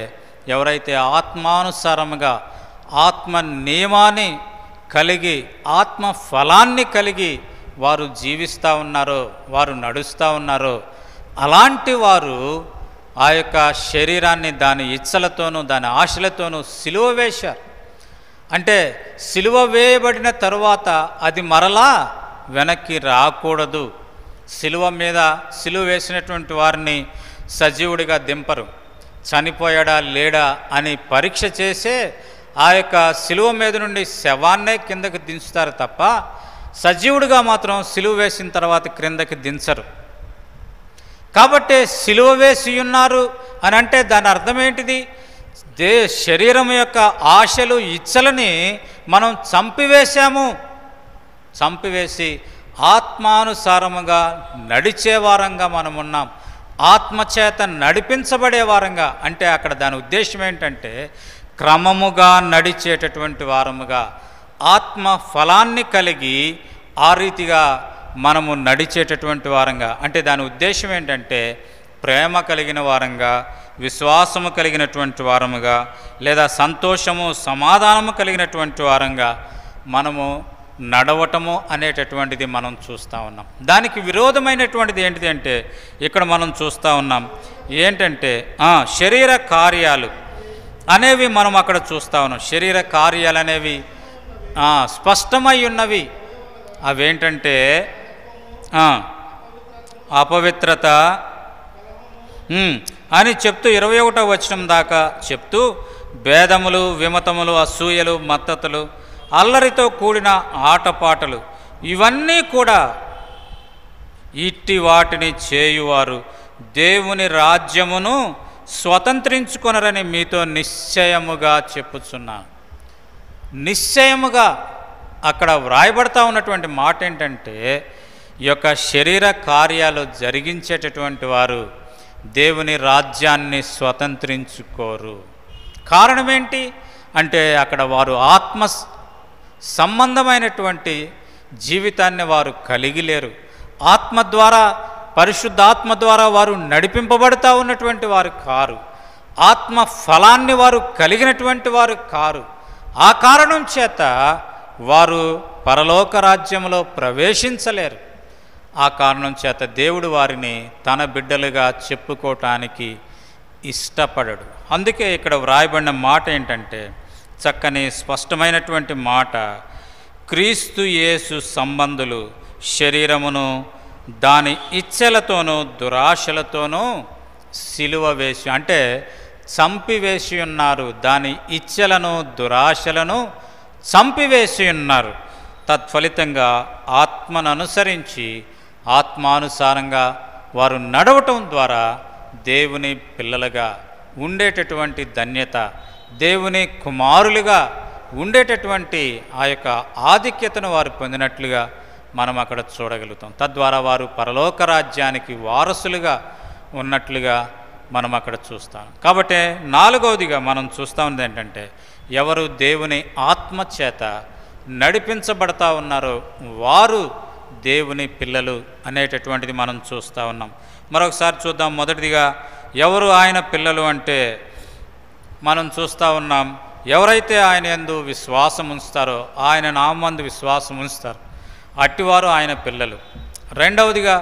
ఎవరైతే ఆత్మానుసారముగా ఆత్మ నియమాన్ని కలిగి, ఆత్మ ఫలాన్ని కలిగి వారు జీవిస్తూ ఉన్నారో, వారు నడుస్తూ ఉన్నారో, అలాంటి వారు ఆ యొక్క శరీరాన్ని దాని ఇచ్చలతోనూ దాని ఆశలతోనూ సిలువ వేశారు. అంటే సిలువ వేయబడిన తరువాత అది మరలా వెనక్కి రాకూడదు. సిలువ వేసినటువంటి వారిని సజీవుడిగా దింపరు. చనిపోయాడా లేడా అని పరీక్ష చేసే ఆ యొక్క సిలువ మీద నుండి శవాన్నే కిందకి దించుతారు తప్ప సజీవుడిగా మాత్రం సిలువ వేసిన తర్వాత క్రిందకి దించరు. కాబట్టి సిలువ వేసి ఉన్నారు అని అంటే దాని అర్థం ఏంటిది? శరీరం యొక్క ఆశలు, ఇచ్చలని మనం చంపివేసి ఆత్మానుసారముగా నడిచే వారంగా మనం ఉన్నాం. ఆత్మచేత నడిపించబడే వారంగా, అంటే అక్కడ దాని ఉద్దేశం ఏంటంటే క్రమముగా నడిచేటటువంటి వారముగా, ఆత్మ ఫలాన్ని కలిగి ఆ రీతిగా మనము నడిచేటటువంటి వారంగా. అంటే దాని ఉద్దేశం ఏంటంటే ప్రేమ కలిగిన వారంగా, విశ్వాసము కలిగినటువంటి వారముగా, లేదా సంతోషము, సమాధానము కలిగినటువంటి వారంగా మనము నడవటము అనేటటువంటిది మనం చూస్తూ ఉన్నాం. దానికి విరోధమైనటువంటిది ఏంటిది అంటే ఇక్కడ మనం చూస్తూ ఉన్నాం. ఏంటంటే శరీర కార్యాలు అనేవి మనం అక్కడ చూస్తూ ఉన్నాం. శరీర కార్యాలు అనేవి స్పష్టమై ఉన్నవి. అవేంటంటే అపవిత్రత అని చెప్తూ 21వ వచనం దాకా చెప్తూ భేదములు, విమతములు, అసూయలు, మత్తతులు, అల్లరితో కూడిన ఆటపాటలు, ఇవన్నీ కూడా ఇట్టి వాటిని చేయువారు దేవుని రాజ్యమును స్వతంత్రించుకొనరని మీతో నిశ్చయముగా చెప్పుచున్నాను. నిశ్చయముగా అక్కడ వ్రాయబడతా ఉన్నటువంటి మాట ఏంటంటే ఈ యొక్క శరీర కార్యాలు జరిగించేటటువంటి వారు దేవుని రాజ్యాన్ని స్వతంత్రించుకోరు. కారణం ఏంటి అంటే అక్కడ వారు ఆత్మ సంబంధమైనటువంటి జీవితాన్ని వారు కలిగి లేరు. ఆత్మ ద్వారా, పరిశుద్ధాత్మ ద్వారా వారు నడిపింపబడుతూ ఉన్నటువంటి వారు కారు. ఆత్మ ఫలాన్ని వారు కలిగినటువంటి వారు కారు. ఆ కారణం చేత వారు పరలోక రాజ్యంలో ప్రవేశించలేరు. ఆ కారణం చేత దేవుడు వారిని తన బిడ్డలుగా చెప్పుకోవటానికి ఇష్టపడడు. అందుకే ఇక్కడ వ్రాయబడిన మాట ఏంటంటే చక్కని స్పష్టమైనటువంటి మాట, క్రీస్తు యేసు సంబంధులు శరీరమును దాని ఇచ్చలతోనూ దురాశలతోనూ సిలువ వేసి, అంటే చంపివేసి ఉన్నారు. దాని ఇచ్చలను, దురాశలను చంపివేసి ఉన్నారు. తత్ఫలితంగా ఆత్మను అనుసరించి ఆత్మానుసారంగా వారు నడవటం ద్వారా దేవుని పిల్లలుగా ఉండేటటువంటి ధన్యత, దేవుని కుమారులుగా ఉండేటటువంటి ఆ యొక్క ఆధిక్యతను వారు పొందినట్లుగా మనం అక్కడ చూడగలుగుతాం. తద్వారా వారు పరలోక రాజ్యానికి వారసులుగా ఉన్నట్లుగా మనం అక్కడ చూస్తాం. కాబట్టి నాలుగవదిగా మనం చూస్తూ ఉన్నది ఏంటంటే, ఎవరు దేవుని ఆత్మచేత నడిపించబడతా ఉన్నారో వారు దేవుని పిల్లలు అనేటటువంటిది మనం చూస్తూ ఉన్నాం. మరొకసారి చూద్దాం. మొదటిదిగా ఎవరు ఆయన పిల్లలు అంటే మనం చూస్తూ ఉన్నాం, ఎవరైతే ఆయన యందు విశ్వాసం ఉంచుతారో, ఆయన నామందు విశ్వాసం ఉంచుతారు, అట్టివారు ఆయన పిల్లలు. రెండవదిగా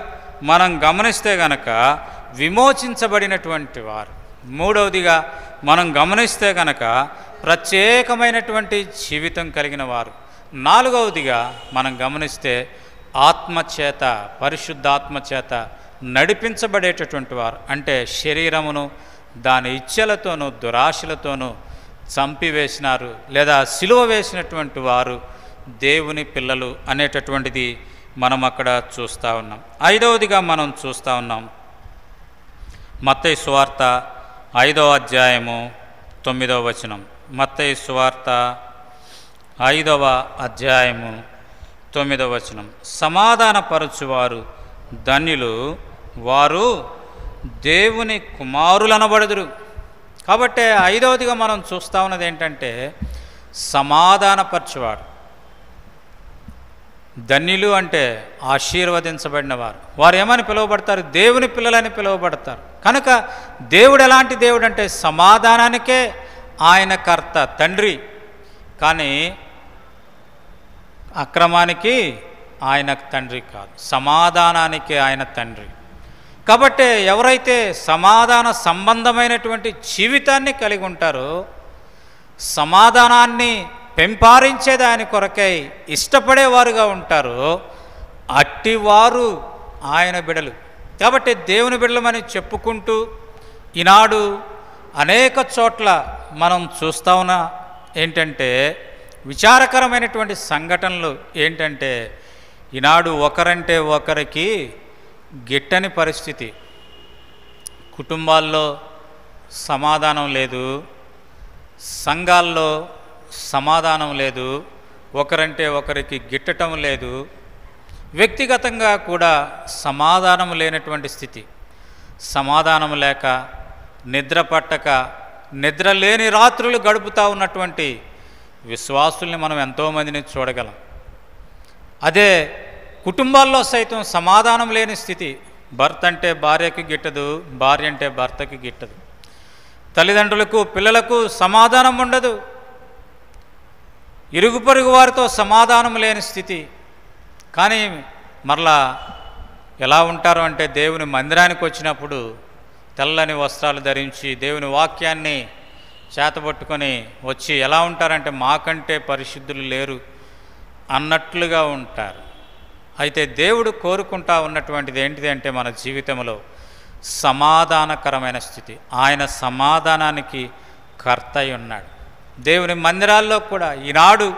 మనం గమనిస్తే గనక విమోచించబడినటువంటి వారు. మూడవదిగా మనం గమనిస్తే గనక ప్రత్యేకమైనటువంటి జీవితం కలిగిన వారు. నాలుగవదిగా మనం గమనిస్తే ఆత్మచేత, పరిశుద్ధాత్మచేత నడిపించబడేటటువంటి వారు. అంటే శరీరమును దాని ఇచ్ఛలతోనూ దురాశలతోనూ చంపివేసినారు లేదా సిలువ వేసినటువంటి వారు దేవుని పిల్లలు అనేటటువంటిది మనం అక్కడ చూస్తూ ఉన్నాం. ఐదవదిగా మనం చూస్తూ ఉన్నాం, మత్తయి సువార్త 5వ అధ్యాయము 9వ వచనం. మత్తయి సువార్త 5వ అధ్యాయము 9వ వచనం. సమాధానపరచువారు ధన్యులు, వారు దేవుని కుమారులనబడుదురు. కాబట్టి ఐదవదిగా మనం చూస్తూ ఉన్నది ఏంటంటే సమాధానపరచువారు. ధన్యులు అంటే ఆశీర్వదించబడిన వారు. వారు ఏమని పిలువబడతారు? దేవుని పిల్లలని పిలువబడతారు. కనుక దేవుడు ఎలాంటి దేవుడు అంటే సమాధానానికే ఆయన కర్త, తండ్రి. కానీ అక్రమానికి ఆయన తండ్రి కాదు, సమాధానానికి ఆయన తండ్రి. కాబట్టి ఎవరైతే సమాధాన సంబంధమైనటువంటి జీవితాన్ని కలిగి ఉంటారో, సమాధానాన్ని పెంపారించే దాని కొరకై ఇష్టపడేవారుగా ఉంటారో, అట్టివారు ఆయన బిడలు. కాబట్టి దేవుని బిడలమని చెప్పుకుంటూ ఈనాడు అనేక చోట్ల మనం చూస్తా ఉన్న ఏంటంటే విచారకరమైనటువంటి సంఘటనలు ఏంటంటే, ఈనాడు ఒకరంటే ఒకరికి గిట్టని పరిస్థితి. కుటుంబాల్లో సమాధానం లేదు, సంఘాల్లో సమాధానం లేదు, ఒకరంటే ఒకరికి గిట్టటం లేదు, వ్యక్తిగతంగా కూడా సమాధానం లేనటువంటి స్థితి. సమాధానం లేక, నిద్ర పట్టక, నిద్ర లేని రాత్రులు గడుపుతూ ఉన్నటువంటి విశ్వాసుల్ని మనం ఎంతోమందిని చూడగలం. అదే కుటుంబాల్లో సైతం సమాధానం లేని స్థితి. భర్త అంటే భార్యకి గిట్టదు, భార్య అంటే భర్తకి గిట్టదు, తల్లిదండ్రులకు పిల్లలకు సమాధానం ఉండదు, ఇరుగు పొరుగు వారితో సమాధానం లేని స్థితి. కానీ మరలా ఎలా ఉంటారు అంటే దేవుని మందిరానికి వచ్చినప్పుడు తెల్లని వస్త్రాలు ధరించి దేవుని వాక్యాన్ని చేతబట్టుకొని వచ్చి ఎలా ఉంటారంటే మాకంటే పరిశుద్ధులు లేరు అన్నట్లుగా ఉంటారు. అయితే దేవుడు కోరుకుంటా ఉన్నటువంటిది ఏంటిది అంటే మన జీవితంలో సమాధానకరమైన స్థితి. ఆయన సమాధానానికి కర్త అయి ఉన్నాడు. దేవుని మందిరాల్లో కూడా ఈనాడు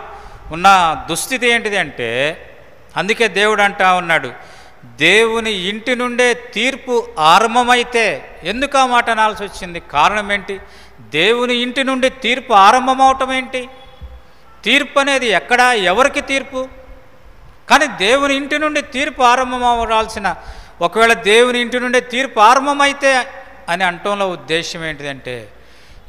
ఉన్న దుస్థితి ఏంటిది అంటే, అందుకే దేవుడు అంటా ఉన్నాడు, దేవుని ఇంటి నుండే తీర్పు ఆరంభమైతే. ఎందుకు ఆ మాట అనాల్సి వచ్చింది? కారణం ఏంటి? దేవుని ఇంటి నుండి తీర్పు ఆరంభమవటం ఏంటి? తీర్పు అనేది ఎక్కడా, ఎవరికి తీర్పు? కానీ దేవుని ఇంటి నుండి తీర్పు ఆరంభమవరాల్సిన, ఒకవేళ దేవుని ఇంటి నుండి తీర్పు ఆరంభమైతే అని అంటంలో ఉద్దేశం ఏంటిదంటే,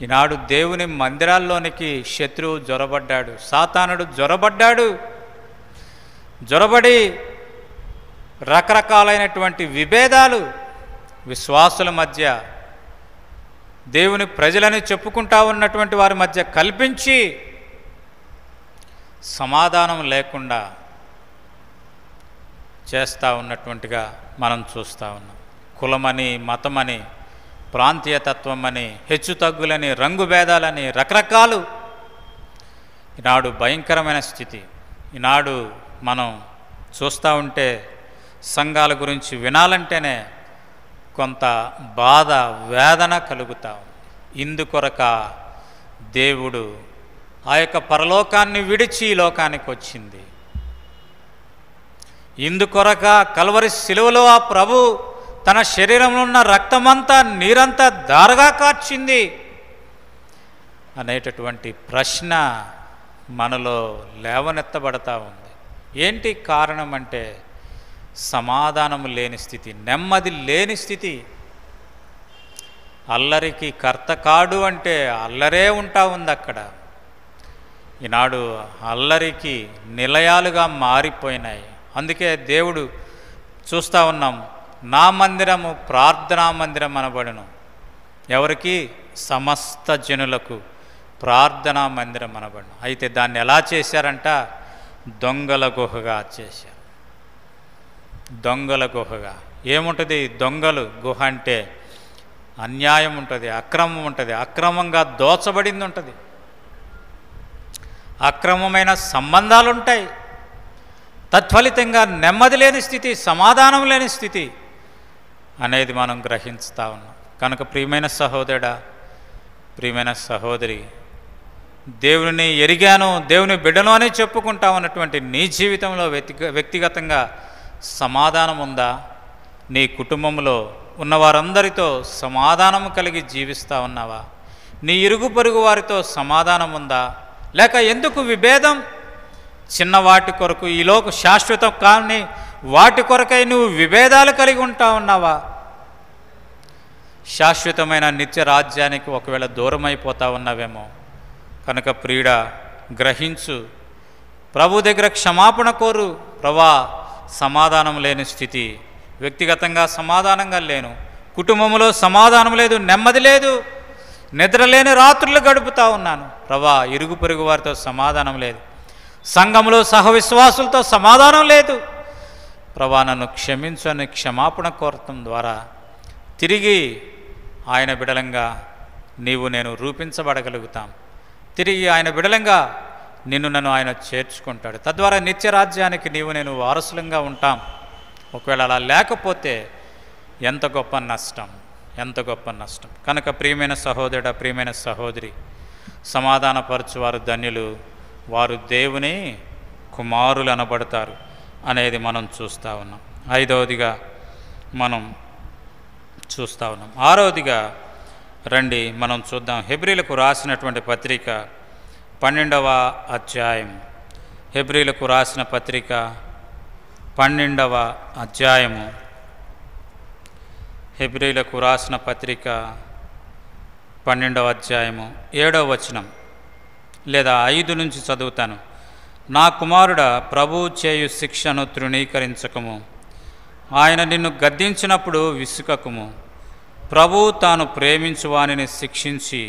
ఈనాడు దేవుని మందిరాల్లోనికి శత్రువు జొరబడ్డాడు, సాతానుడు జొరబడ్డాడు. జొరబడి రకరకాలైనటువంటి విభేదాలు విశ్వాసుల మధ్య, దేవుని ప్రజలని చెప్పుకుంటా ఉన్నటువంటి వారి మధ్య కల్పించి సమాధానం లేకుండా చేస్తూ ఉన్నటువంటిగా మనం చూస్తూ ఉన్నాం. కులమని, మతమని, ప్రాంతీయతత్వం అని, హెచ్చుతగ్గులని, రంగు భేదాలని, రకరకాలు. ఈనాడు భయంకరమైన స్థితి. ఈనాడు మనం చూస్తూ ఉంటే సంఘాల గురించి వినాలంటేనే కొంత బాధ, వేదన కలుగుతా ఉంది. ఇందుకొరక దేవుడు ఆ యొక్క పరలోకాన్ని విడిచి ఈ లోకానికి వచ్చింది. ఇందుకొరక కల్వరి శిలువలో ఆ ప్రభు తన శరీరంలో ఉన్న రక్తమంతా నీరంతా ధారగా కార్చింది అనేటటువంటి ప్రశ్న మనలో లేవనెత్తబడతా ఉంది. ఏంటి కారణం అంటే సమాధానం లేని స్థితి, నెమ్మది లేని స్థితి. అల్లరికి కర్త కాడు అంటే అల్లరే ఉంటా ఉంది అక్కడ. ఈనాడు అల్లరికి నిలయాలుగా మారిపోయినాయి. అందుకే దేవుడు చూస్తూ ఉన్నాం, నా మందిరము ప్రార్థనా మందిరం అనబడును. ఎవరికి? సమస్త జనులకు ప్రార్థనా మందిరం అనబడును. అయితే దాన్ని ఎలా చేశారంట? దొంగల గుహగా చేశారు. దొంగల గుహగా. ఏముంటుంది దొంగలు గుహ అంటే? అన్యాయం ఉంటుంది, అక్రమం ఉంటుంది, అక్రమంగా దోచబడింది ఉంటుంది, అక్రమమైన సంబంధాలు ఉంటాయి. తత్ఫలితంగా నెమ్మది లేని స్థితి, సమాధానం లేని స్థితి అనేది మనం గ్రహిస్తూ ఉన్నాం. కనుక ప్రియమైన సహోదరుడా, ప్రియమైన సహోదరి, దేవుని ఎరిగాను, దేవుని బిడ్డను అని చెప్పుకుంటా ఉన్నటువంటి నీ జీవితంలో వ్యక్తిగతంగా సమాధానం ఉందా? నీ కుటుంబంలో ఉన్నవారందరితో సమాధానం కలిగి జీవిస్తూ ఉన్నావా? నీ ఇరుగు పొరుగు వారితో సమాధానం ఉందా? లేక ఎందుకు విభేదం? చిన్న వాటి కొరకు, ఈలోక శాశ్వతం కానీ వాటి కొరకై నువ్వు విభేదాలు కలిగి ఉంటా ఉన్నావా? శాశ్వతమైన నిత్య రాజ్యానికి ఒకవేళ దూరం అయిపోతా ఉన్నావేమో. కనుక ప్రియుడా, గ్రహించు, ప్రభు దగ్గర క్షమాపణ కోరు. ప్రభా, సమాధానం లేని స్థితి, వ్యక్తిగతంగా సమాధానంగా లేను, కుటుంబంలో సమాధానం లేదు, నెమ్మది లేదు, నిద్రలేని రాత్రులు గడుపుతూ ఉన్నాను. ప్రభా, ఇరుగు పొరుగు వారితో సమాధానం లేదు, సంఘంలో సహవిశ్వాసులతో సమాధానం లేదు. ప్రభా, నన్ను క్షమించు అని క్షమాపణ కోరటం ద్వారా తిరిగి ఆయన బిడలంగా నీవు నేను రూపించబడగలుగుతాం. తిరిగి ఆయన బిడలంగా నిన్ను నన్ను ఆయన చేర్చుకుంటాడు. తద్వారా నిత్యరాజ్యానికి నీవు నేను వారసులంగా ఉంటాం. ఒకవేళ అలా లేకపోతే ఎంత గొప్ప నష్టం, ఎంత గొప్ప నష్టం. కనుక ప్రియమైన సహోదరుడా, ప్రియమైన సహోదరి, సమాధానపరచువారు ధన్యులు, వారు దేవుని కుమారులు అనబడతారు అనేది మనం చూస్తూ ఉన్నాం. ఐదవదిగా మనం చూస్తూ ఉన్నాం. ఆరవదిగా రండి మనం చూద్దాం. హెబ్రీలకు రాసినటువంటి పత్రిక 12వ అధ్యాయం. హెబ్రీలకు రాసిన పత్రిక 12వ అధ్యాయము. హెబ్రీలకు రాసిన పత్రిక 12వ అధ్యాయము 7వ వచనం లేదా 5 నుంచి చదువుతాను. నా కుమారుడా, ప్రభువు చేయు శిక్షను తృణీకరించకము, ఆయన నిన్ను గద్దించినప్పుడు విసుకకుము. ప్రభువు తాను ప్రేమించు వానిని శిక్షించి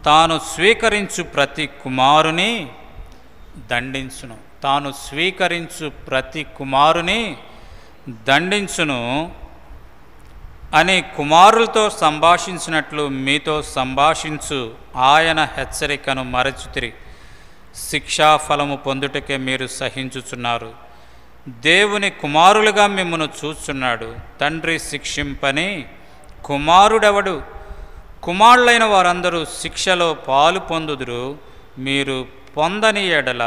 తాను స్వీకరించు ప్రతి కుమారుని దండించును. తాను స్వీకరించు ప్రతి కుమారుని దండించును అని కుమారులతో సంభాషించినట్లు మీతో సంభాషించు ఆయన హెచ్చరికను మరచితిరి. శిక్షాఫలము పొందుటకే మీరు సహించుచున్నారు. దేవుని కుమారులుగా మిమ్మను చూస్తున్నాడు. తండ్రి శిక్షింపని కుమారుడెవడు? కుమారులైన వారందరూ శిక్షలో పాలు పొందుదురు. మీరు పొందని ఎడల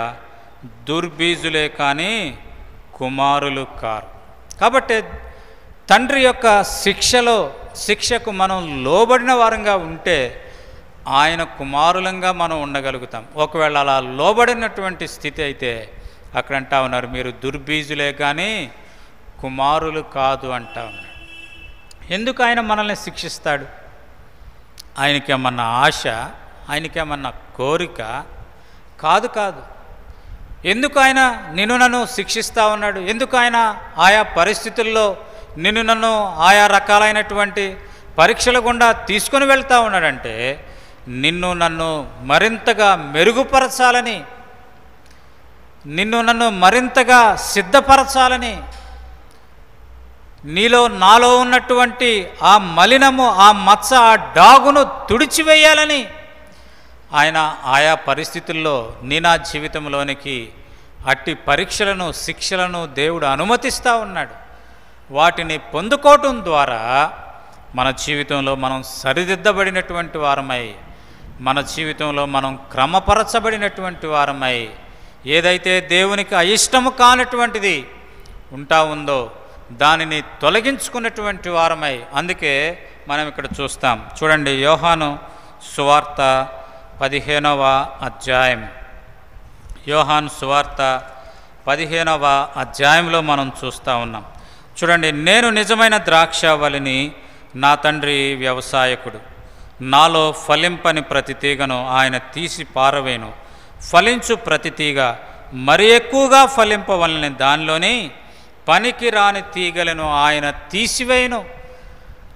దుర్బీజులే కానీ కుమారులు కారు. కాబట్టి తండ్రి యొక్క శిక్షకు మనం లోబడిన వారంగా ఉంటే ఆయన కుమారులంగా మనం ఉండగలుగుతాం. ఒకవేళ అలా లోబడినటువంటి స్థితి అయితే అక్కడ అంటా ఉన్నారు, మీరు దుర్బీజులే కానీ కుమారులు కాదు అంటా ఉన్నారు. ఎందుకు ఆయన మనల్ని శిక్షిస్తాడు? ఆయనకేమన్నా ఆశ, ఆయనకేమన్నా కోరిక? కాదు కాదు. ఎందుకు ఆయన నిన్ను నన్ను శిక్షిస్తూ ఉన్నాడు? ఎందుకు ఆయన ఆయా పరిస్థితుల్లో నిన్ను నన్ను ఆయా రకాలైనటువంటి పరీక్షల గుండా తీసుకొని వెళ్తూ ఉన్నాడంటే నిన్ను నన్ను మరింతగా మెరుగుపరచాలని, నిన్ను నన్ను మరింతగా సిద్ధపరచాలని, నాలో ఉన్నటువంటి ఆ మలినము, ఆ మచ్చ, ఆ డాగును తుడిచివేయాలని ఆయన ఆయా పరిస్థితుల్లో నా జీవితంలోనికి అట్టి పరీక్షలను, శిక్షలను దేవుడు అనుమతిస్తూ ఉన్నాడు. వాటిని పొందుకోవటం ద్వారా మన జీవితంలో మనం సరిదిద్దబడినటువంటి వారమై, మన జీవితంలో మనం క్రమపరచబడినటువంటి వారమై, ఏదైతే దేవునికి అయిష్టము కానటువంటిది ఉంటా ఉందో దానిని తొలగించుకున్నటువంటి వారమై, అందుకే మనం ఇక్కడ చూస్తాం. చూడండి, యోహాను సువార్త 15వ అధ్యాయం. యోహాను సువార్త 15వ అధ్యాయంలో మనం చూస్తూ ఉన్నాం. చూడండి, నేను నిజమైన ద్రాక్షావళిని, నా తండ్రి వ్యవసాయకుడు. నాలో ఫలింపని ప్రతి తీగను ఆయన తీసి పారవేను, ఫలించు ప్రతి తీగ మరి ఎక్కువగా ఫలింపవలని దానిలోని పనికి రాని తీగలను ఆయన తీసివేయను.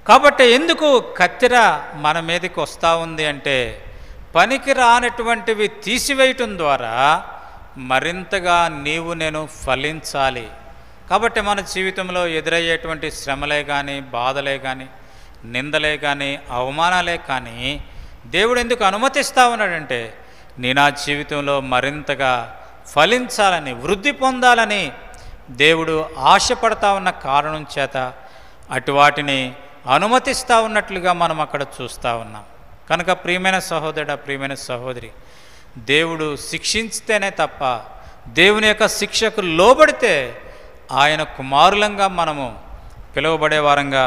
కాబట్టి ఎందుకు కత్తెర మన మీదకి వస్తూ ఉంది అంటే, పనికి రానటువంటివి తీసివేయటం ద్వారా మరింతగా నీవు నేను ఫలించాలి. కాబట్టి మన జీవితంలో ఎదురయ్యేటువంటి శ్రమలే కానీ, బాధలే కానీ, నిందలే కానీ, అవమానాలే కానీ దేవుడు ఎందుకు అనుమతిస్తూ ఉన్నాడంటే, నీ నా జీవితంలో మరింతగా ఫలించాలని, వృద్ధి పొందాలని దేవుడు ఆశపడతా ఉన్న కారణం చేత అటు వాటిని అనుమతిస్తూ ఉన్నట్లుగా మనం అక్కడ చూస్తూ ఉన్నాం. కనుక ప్రియమైన సహోదరుడు, ప్రియమైన సహోదరి, దేవుడు శిక్షించితేనే తప్ప, దేవుని యొక్క శిక్షకు లోబడితే ఆయన కుమారులంగా మనము పిలువబడే వారంగా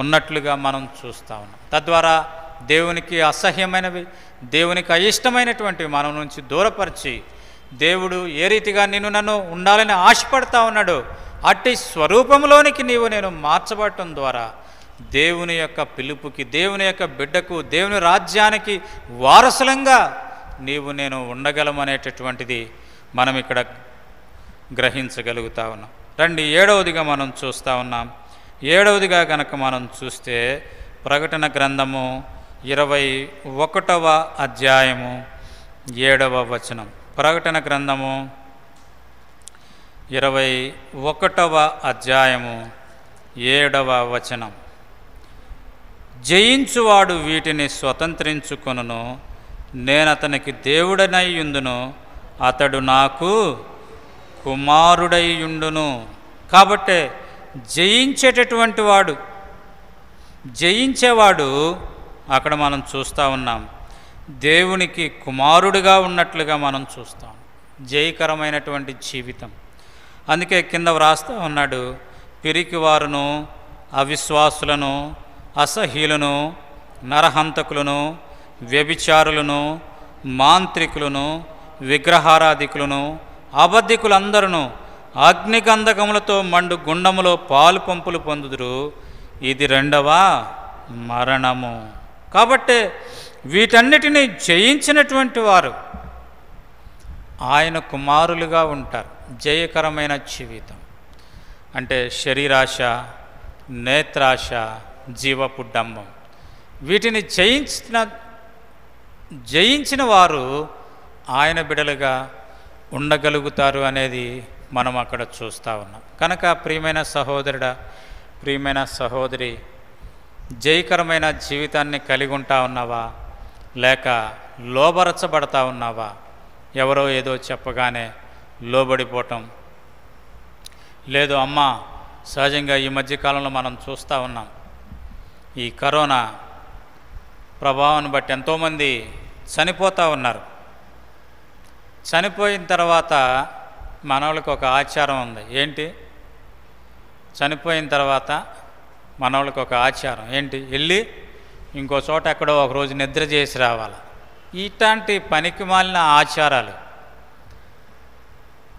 ఉన్నట్లుగా మనం చూస్తూ ఉన్నాం. తద్వారా దేవునికి అసహ్యమైనవి, దేవునికి అయిష్టమైనటువంటివి మనం నుంచి దూరపరిచి, దేవుడు ఏ రీతిగా నన్ను ఉండాలని ఆశపడతా ఉన్నాడో అట్టి స్వరూపంలోనికి నీవు నేను మార్చబడటం ద్వారా దేవుని యొక్క పిలుపుకి, దేవుని యొక్క బిడ్డకు, దేవుని రాజ్యానికి వారసులంగా నీవు నేను ఉండగలమనేటటువంటిది మనం ఇక్కడ గ్రహించగలుగుతా ఉన్నాం. రండి, 7వదిగా మనం చూస్తూ ఉన్నాం. 7వదిగా కనుక మనం చూస్తే ప్రకటన గ్రంథము 21వ అధ్యాయము 7వ వచనం. ప్రకటన గ్రంథము 21వ అధ్యాయము 7వ వచనం. జయించువాడు వీటిని స్వతంత్రించుకొనును, నేనతనికి దేవుడనై యుందును, అతడు నాకు కుమారుడై యుండును. కాబట్టి జయించేటటువంటి వాడు, జయించేవాడు అక్కడ మనం చూస్తూ ఉన్నాం, దేవునికి కుమారుడిగా ఉన్నట్లుగా మనం చూస్తాం. జయకరమైనటువంటి జీవితం. అందుకే కింద వ్రాస్తూ ఉన్నాడు, పిరికివారును, అవిశ్వాసులను, అసహ్యులను, నరహంతకులను, వ్యభిచారులను, మాంత్రికులను, విగ్రహారాధికులను, అబద్ధికులందరూ అగ్నిగంధకములతో మండు గుండములో పాలు పంపులు పొందుదురు, ఇది 2వ మరణము. కాబట్టి వీటన్నిటినీ జయించినటువంటి వారు ఆయన కుమారులుగా ఉంటారు. జయకరమైన జీవితం అంటే శరీరాశ, నేత్రాశ, జీవపు డంబం, వీటిని జయించిన వారు ఆయన బిడలుగా ఉండగలుగుతారు అనేది మనం అక్కడ చూస్తూ ఉన్నాం. కనుక ప్రియమైన సహోదరుడా, ప్రియమైన సహోదరి, జయకరమైన జీవితాన్ని కలిగి ఉంటా ఉన్నావా, లేక లోబరచబడతా ఉన్నావా? ఎవరో ఏదో చెప్పగానే లోబడిపోవటం లేదు. అమ్మ, సహజంగా ఈ మధ్యకాలంలో మనం చూస్తూ ఉన్నాం, ఈ కరోనా ప్రభావాన్ని బట్టి ఎంతోమంది చనిపోతూ ఉన్నారు. చనిపోయిన తర్వాత మనోళ్ళకి ఒక ఆచారం ఉంది. ఏంటి? చనిపోయిన తర్వాత మనోళ్ళకి ఒక ఆచారం ఏంటి? వెళ్ళి ఇంకో చోట ఎక్కడో ఒకరోజు నిద్ర చేసి రావాలి. ఇట్లాంటి పనికి మాలిన ఆచారాలు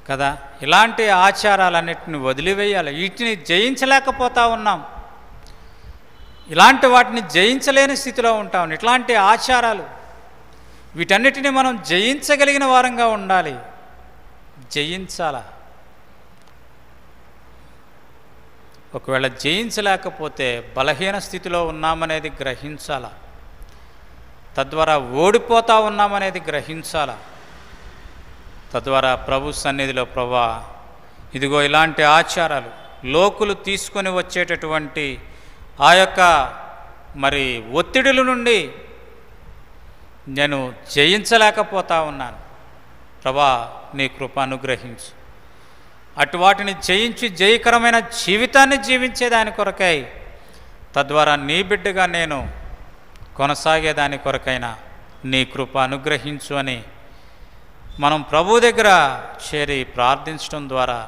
కదా. ఇలాంటి ఆచారాలన్నిటిని వదిలివేయాలి. వీటిని జయించలేకపోతా ఉన్నాం. ఇలాంటి వాటిని జయించలేని స్థితిలో ఉంటాం. ఇట్లాంటి ఆచారాలు, వీటన్నిటిని మనం జయించగలిగిన వారంగా ఉండాలి. జయించాలా? ఒకవేళ జయించలేకపోతే బలహీన స్థితిలో ఉన్నామనేది గ్రహించాలా. తద్వారా ఓడిపోతా ఉన్నామనేది గ్రహించాలా. తద్వారా ప్రభు సన్నిధిలో, ప్రభా, ఇదిగో ఇలాంటి ఆచారాలు లోకులు తీసుకొని వచ్చేటటువంటి ఆ యొక్క మరి ఒత్తిడుల నుండి నేను జయించలేకపోతా ఉన్నాను. ప్రభా, నీ కృప అనుగ్రహించు. అటు వాటిని జయించి జయకరమైన జీవితాన్ని జీవించేదాని కొరకై, తద్వారా నీ బిడ్డగా నేను కొనసాగేదాని కొరకైనా నీ కృప అనుగ్రహించు అని మనం ప్రభు దగ్గర చేరి ప్రార్థించడం ద్వారా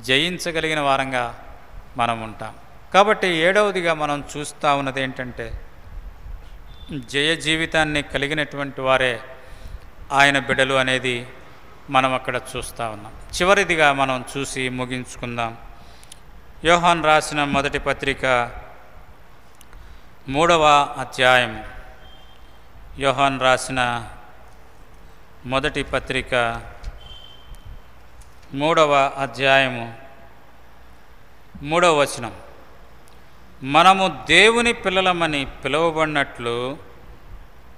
జయించగలిగిన వారంగా మనం ఉంటాం. కాబట్టి 7వదిగా మనం చూస్తూ ఉన్నది ఏంటంటే, జయ జీవితాన్ని కలిగినటువంటి వారే ఆయన బిడ్డలు అనేది మనం అక్కడ చూస్తూ ఉన్నాం. చివరిదిగా మనం చూసి ముగించుకుందాం. యోహాను రాసిన మొదటి పత్రిక 3వ అధ్యాయం. యోహాను రాసిన మొదటి పత్రిక 3వ అధ్యాయము 3వ వచనం. మనము దేవుని పిల్లలమని పిలువబడినట్లు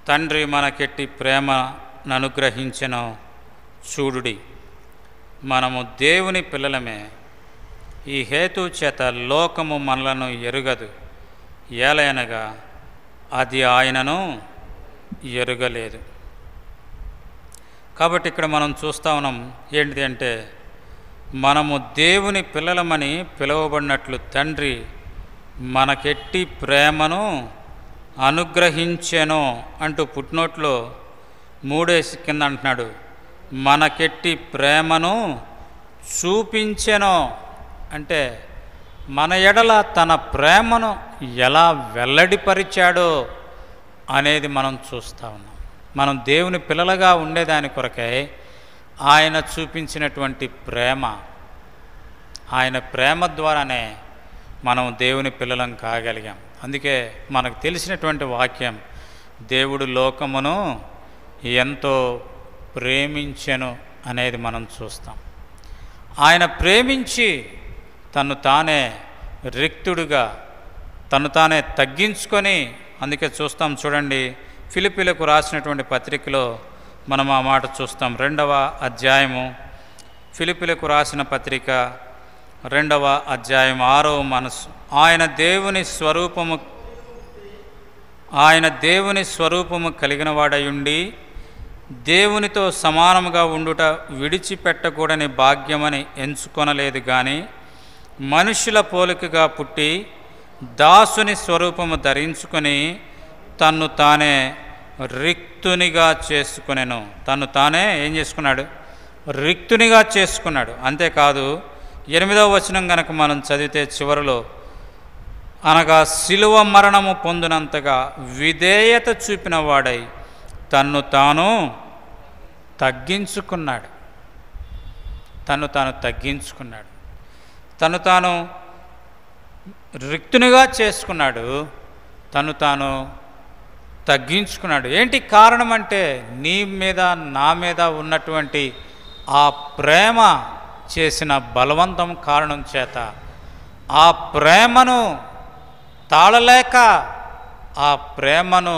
తండ్రి మనకెట్టి ప్రేమను అనుగ్రహించెను చూడుడి. మనము దేవుని పిల్లలమే, ఈ హేతు చేత లోకము మనలను ఎరుగదు, ఏలయనగా అది ఆయనను ఎరుగలేదు. కాబట్టి ఇక్కడ మనం చూస్తూ ఉన్నాం ఏంటిది అంటే, మనము దేవుని పిల్లలమని పిలువబడినట్లు తండ్రి మనకెట్టి ప్రేమను అనుగ్రహించెను అంటూ పుట్నోట్లో 3 కింద అంటున్నాడు. మనకెట్టి ప్రేమను చూపించెను అంటే మన ఎడల తన ప్రేమను ఎలా వెల్లడిపరిచాడో అనేది మనం చూస్తూ ఉన్నాం. మనం దేవుని పిల్లలుగా ఉండేదాని కొరకై ఆయన చూపించినటువంటి ప్రేమ, ఆయన ప్రేమ ద్వారానే మనం దేవుని పిల్లలం కాగలిగాం. అందుకే మనకు తెలిసినటువంటి వాక్యం, దేవుడు లోకమును ఎంతో ప్రేమించెను అనేది మనం చూస్తాం. ఆయన ప్రేమించి తను తానే రిక్తుడుగా తను తానే తగ్గించుకొని, అందుకే చూస్తాం చూడండి, ఫిలిప్పీలకు రాసినటువంటి పత్రికలో మనం ఆ మాట చూస్తాం. 2వ అధ్యాయము, ఫిలిప్పీలకు రాసిన పత్రిక 2వ అధ్యాయం 6వ మనసు. ఆయన దేవుని స్వరూపము కలిగిన వాడయుండి దేవునితో సమానముగా ఉండుట విడిచిపెట్టకూడని భాగ్యమని ఎంచుకొనలేదు కానీ, మనుషుల పోలికగా పుట్టి దాసుని స్వరూపము ధరించుకొని తన్ను తానే రిక్తునిగా చేసుకునేను. తను తానే ఏం చేసుకున్నాడు? రిక్తునిగా చేసుకున్నాడు. అంతేకాదు 8వ వచనం కనుక మనం చదివితే చివరిలో, అనగా శిలువ మరణము పొందినంతగా విధేయత చూపిన వాడై తన్ను తాను తగ్గించుకున్నాడు. తను తగ్గించుకున్నాడు, తను తాను రిక్తునిగా చేసుకున్నాడు, తను తాను తగ్గించుకున్నాడు. ఏంటి కారణం అంటే, నీ మీద నా మీద ఉన్నటువంటి ఆ ప్రేమ చేసిన బలవంతం కారణం చేత, ఆ ప్రేమను తాళలేక, ఆ ప్రేమను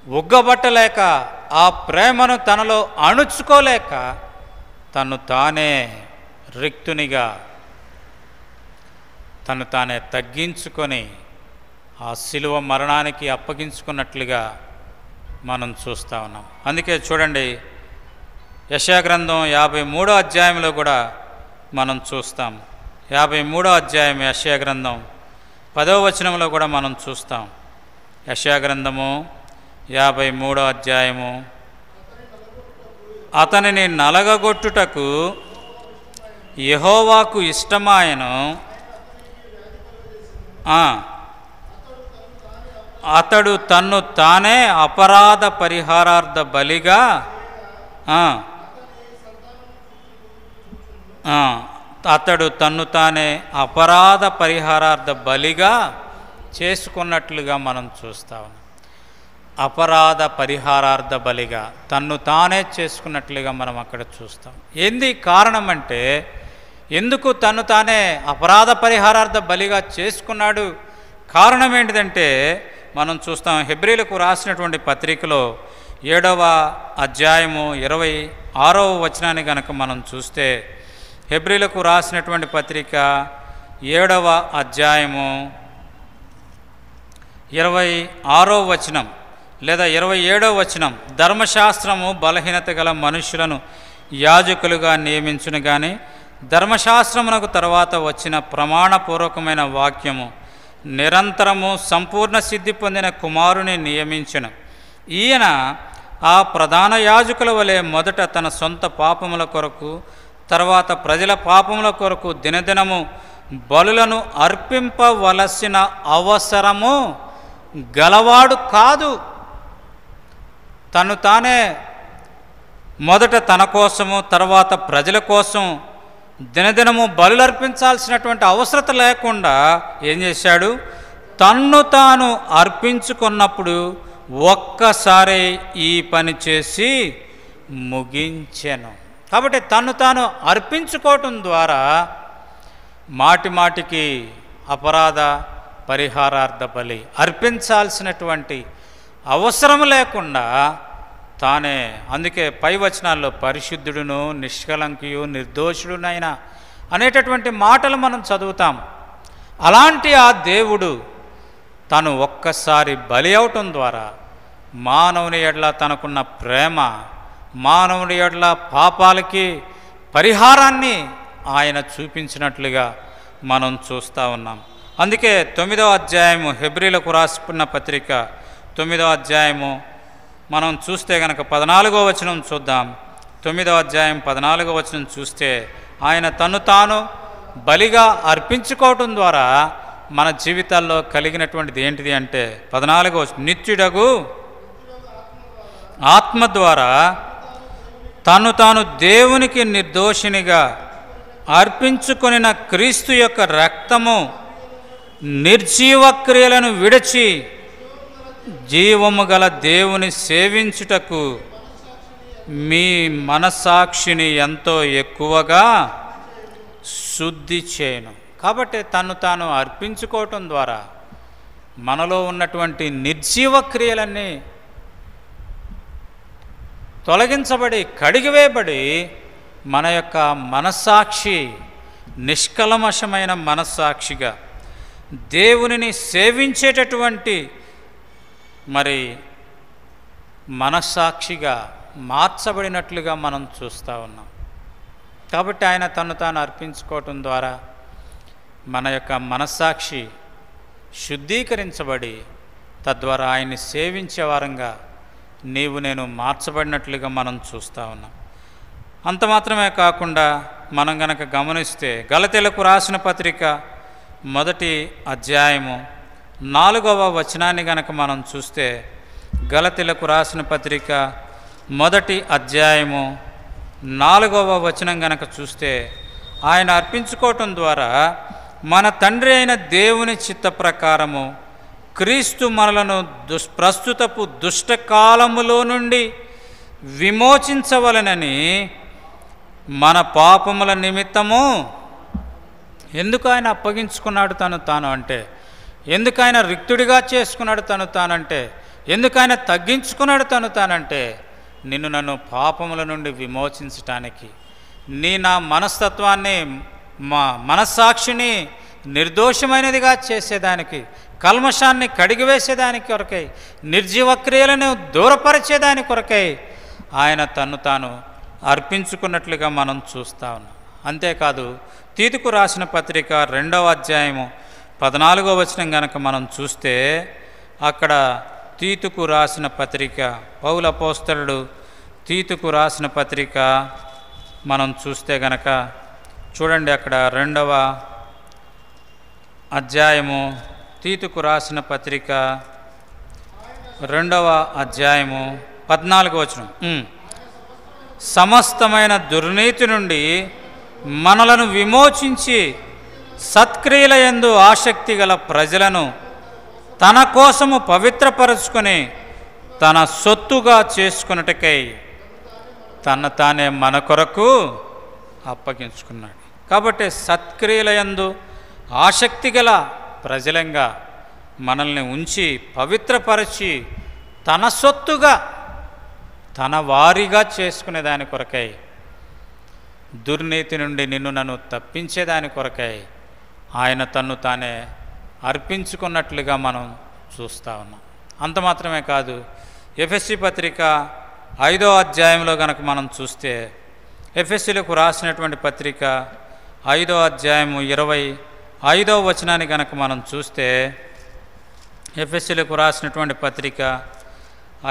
ఉగ్గబట్టలేక, ఆ ప్రేమను తనలో అణుచుకోలేక తను తానే రిక్తునిగా తను తానే తగ్గించుకొని ఆ శిలువ మరణానికి అప్పగించుకున్నట్లుగా మనం చూస్తూ ఉన్నాం. అందుకే చూడండి, యెషయా గ్రంథం 53వ అధ్యాయంలో కూడా మనం చూస్తాం. 53వ అధ్యాయం యెషయా గ్రంథం 10వ వచనంలో కూడా మనం చూస్తాం. యెషయా గ్రంథము 53వ అధ్యాయము, అతనిని నలగగొట్టుటకు యెహోవాకు ఇష్టమాయెను, అతడు తన్ను తానే అపరాధ పరిహారార్థ బలిగా అతడు తన్ను తానే అపరాధ పరిహారార్థ బలిగా చేసుకున్నట్లుగా మనం చూస్తా ఉన్నాం. అపరాధ పరిహారార్థ బలిగా తన్ను తానే చేసుకున్నట్లుగా మనం అక్కడ చూస్తాం. ఏంది కారణం అంటే, ఎందుకు తను తానే అపరాధ పరిహారార్థ బలిగా చేసుకున్నాడు? కారణం ఏంటిదంటే మనం చూస్తాం. హెబ్రీలకు రాసినటువంటి పత్రికలో 7వ అధ్యాయము 26వ వచనాన్ని కనుక మనం చూస్తే, హెబ్రీలకు రాసినటువంటి పత్రిక 7వ అధ్యాయము 26వ వచనం లేదా 27వ వచనం, ధర్మశాస్త్రము బలహీనత గల మనుషులను యాజకులుగా నియమించును కానీ, ధర్మశాస్త్రమునకు తర్వాత వచ్చిన ప్రమాణపూర్వకమైన వాక్యము నిరంతరము సంపూర్ణ సిద్ధి పొందిన కుమారుని నియమించును. ఈయన ఆ ప్రధాన యాజకుల వలె మొదట తన సొంత పాపముల కొరకు తర్వాత ప్రజల పాపముల కొరకు దినదినము బలులను అర్పింపవలసిన అవసరము గలవాడు కాదు. తను తానే మొదట తన కోసము తర్వాత ప్రజల కోసం దినదినము బలులు అర్పించాల్సినటువంటి అవసరత లేకుండా ఏం చేశాడు? తన్ను తాను అర్పించుకున్నప్పుడు ఒక్కసారి ఈ పని చేసి ముగించెను. కాబట్టి తన్ను తాను అర్పించుకోవటం ద్వారా మాటి మాటికి అపరాధ పరిహారార్థ బలి అర్పించాల్సినటువంటి అవసరం లేకుండా తానే, అందుకే పై వచనాల్లో పరిశుద్ధుడును నిష్కలంకియు నిర్దోషుడునైన అనేటటువంటి మాటలు మనం చదువుతాం. అలాంటి ఆ దేవుడు తను ఒక్కసారి బలి అవటం ద్వారా మానవుని ఎడల తనకున్న ప్రేమ, మానవుని ఎడల పాపాలకి పరిహారాన్ని ఆయన చూపించినట్లుగా మనం చూస్తూ ఉన్నాం. అందుకే 9వ అధ్యాయము హెబ్రీలకు రాసుకున్న పత్రిక 9వ అధ్యాయము మనం చూస్తే కనుక 14వ వచనం చూద్దాం. 9వ అధ్యాయం 14వ వచనం చూస్తే ఆయన తను తాను బలిగా అర్పించుకోవటం ద్వారా మన జీవితాల్లో కలిగినటువంటిది ఏంటిది అంటే 14వ వచనం, నిత్యుడగు ఆత్మ ద్వారా తను తాను దేవునికి నిర్దోషినిగా అర్పించుకొనిన క్రీస్తు యొక్క రక్తము నిర్జీవ క్రియలను విడిచి జీవము గల దేవుని సేవించుటకు మీ మనస్సాక్షిని ఎంతో ఎక్కువగా శుద్ధి చేయను. కాబట్టి తను తాను అర్పించుకోవటం ద్వారా మనలో ఉన్నటువంటి నిర్జీవ క్రియలన్నీ తొలగించబడి కడిగివేయబడి మన యొక్క మనస్సాక్షి నిష్కల్మషమైన మనస్సాక్షిగా దేవునిని సేవించేటటువంటి మరి మనస్సాక్షిగా మార్చబడినట్లుగా మనం చూస్తూ ఉన్నాం. కాబట్టి ఆయన తను తాను అర్పించుకోవటం ద్వారా మన యొక్క మనస్సాక్షి శుద్ధీకరించబడి తద్వారా ఆయన్ని సేవించే వారంగా నీవు నేను మార్చబడినట్లుగా మనం చూస్తూ ఉన్నాం. అంత మాత్రమే కాకుండా మనం గనక గమనిస్తే గలతీలకు రాసిన పత్రిక 1వ అధ్యాయము 4వ వచనాన్ని గనక మనం చూస్తే, గలతీలకు రాసిన పత్రిక 1వ అధ్యాయము 4వ వచనం గనక చూస్తే, ఆయన అర్పించుకోవటం ద్వారా మన తండ్రి అయిన దేవుని చిత్త ప్రకారము క్రీస్తు మనలను ప్రస్తుతపు దుష్టకాలములో నుండి విమోచించవలనని మన పాపముల నిమిత్తము ఎందుకు ఆయన అప్పగించుకున్నాడు తాను అంటే, ఎందుకు ఆయన రిక్తుడిగా చేసుకున్నాడు తానంటే, ఎందుకు ఆయన తగ్గించుకున్నాడు తానంటే, నిన్ను నన్ను పాపముల నుండి విమోచించటానికి, నా మనస్తత్వాన్ని మా మనస్సాక్షిని నిర్దోషమైనదిగా చేసేదానికి, కల్మషాన్ని కడిగివేసేదానికి కొరకై, నిర్జీవ క్రియలను దూరపరిచేదాని కొరకై ఆయన తాను అర్పించుకున్నట్లుగా మనం చూస్తూ ఉన్నాం. అంతేకాదు తీతుకు రాసిన పత్రిక 2వ అధ్యాయము 14వ వచనం గనక మనం చూస్తే, అక్కడ తీతుకు రాసిన పత్రిక పౌలు అపోస్తలుడు తీతుకు రాసిన పత్రిక మనం చూస్తే గనక చూడండి, అక్కడ 2వ అధ్యాయము తీతుకు రాసిన పత్రిక 2వ అధ్యాయము 14వ వచనం, సమస్తమైన దుర్నీతి నుండి మనలను విమోచించి సత్క్రియల యందు ఆసక్తి గల ప్రజలను తన కోసము పవిత్రపరుచుకొని తన సొత్తుగా చేసుకున్నటకై తానే మన కొరకు అప్పగించుకున్నాడు. కాబట్టి సత్క్రియల యందు ఆసక్తి గల ప్రజలంగా మనల్ని ఉంచి పవిత్రపరిచి తన సొత్తుగా తన వారిగా చేసుకునే దాని కొరకై, దుర్నీతి నుండి నిన్ను నన్ను తప్పించేదాని కొరకై ఆయన తానే అర్పించుకున్నట్లుగా మనం చూస్తూ ఉన్నాం. అంత మాత్రమే కాదు, ఎఫెసీ పత్రిక 5వ అధ్యాయంలో కనుక మనం చూస్తే, ఎఫెసీలకు రాసినటువంటి పత్రిక 5వ అధ్యాయము 25వ వచనాన్ని కనుక మనం చూస్తే, ఎఫెసీలకు రాసినటువంటి పత్రిక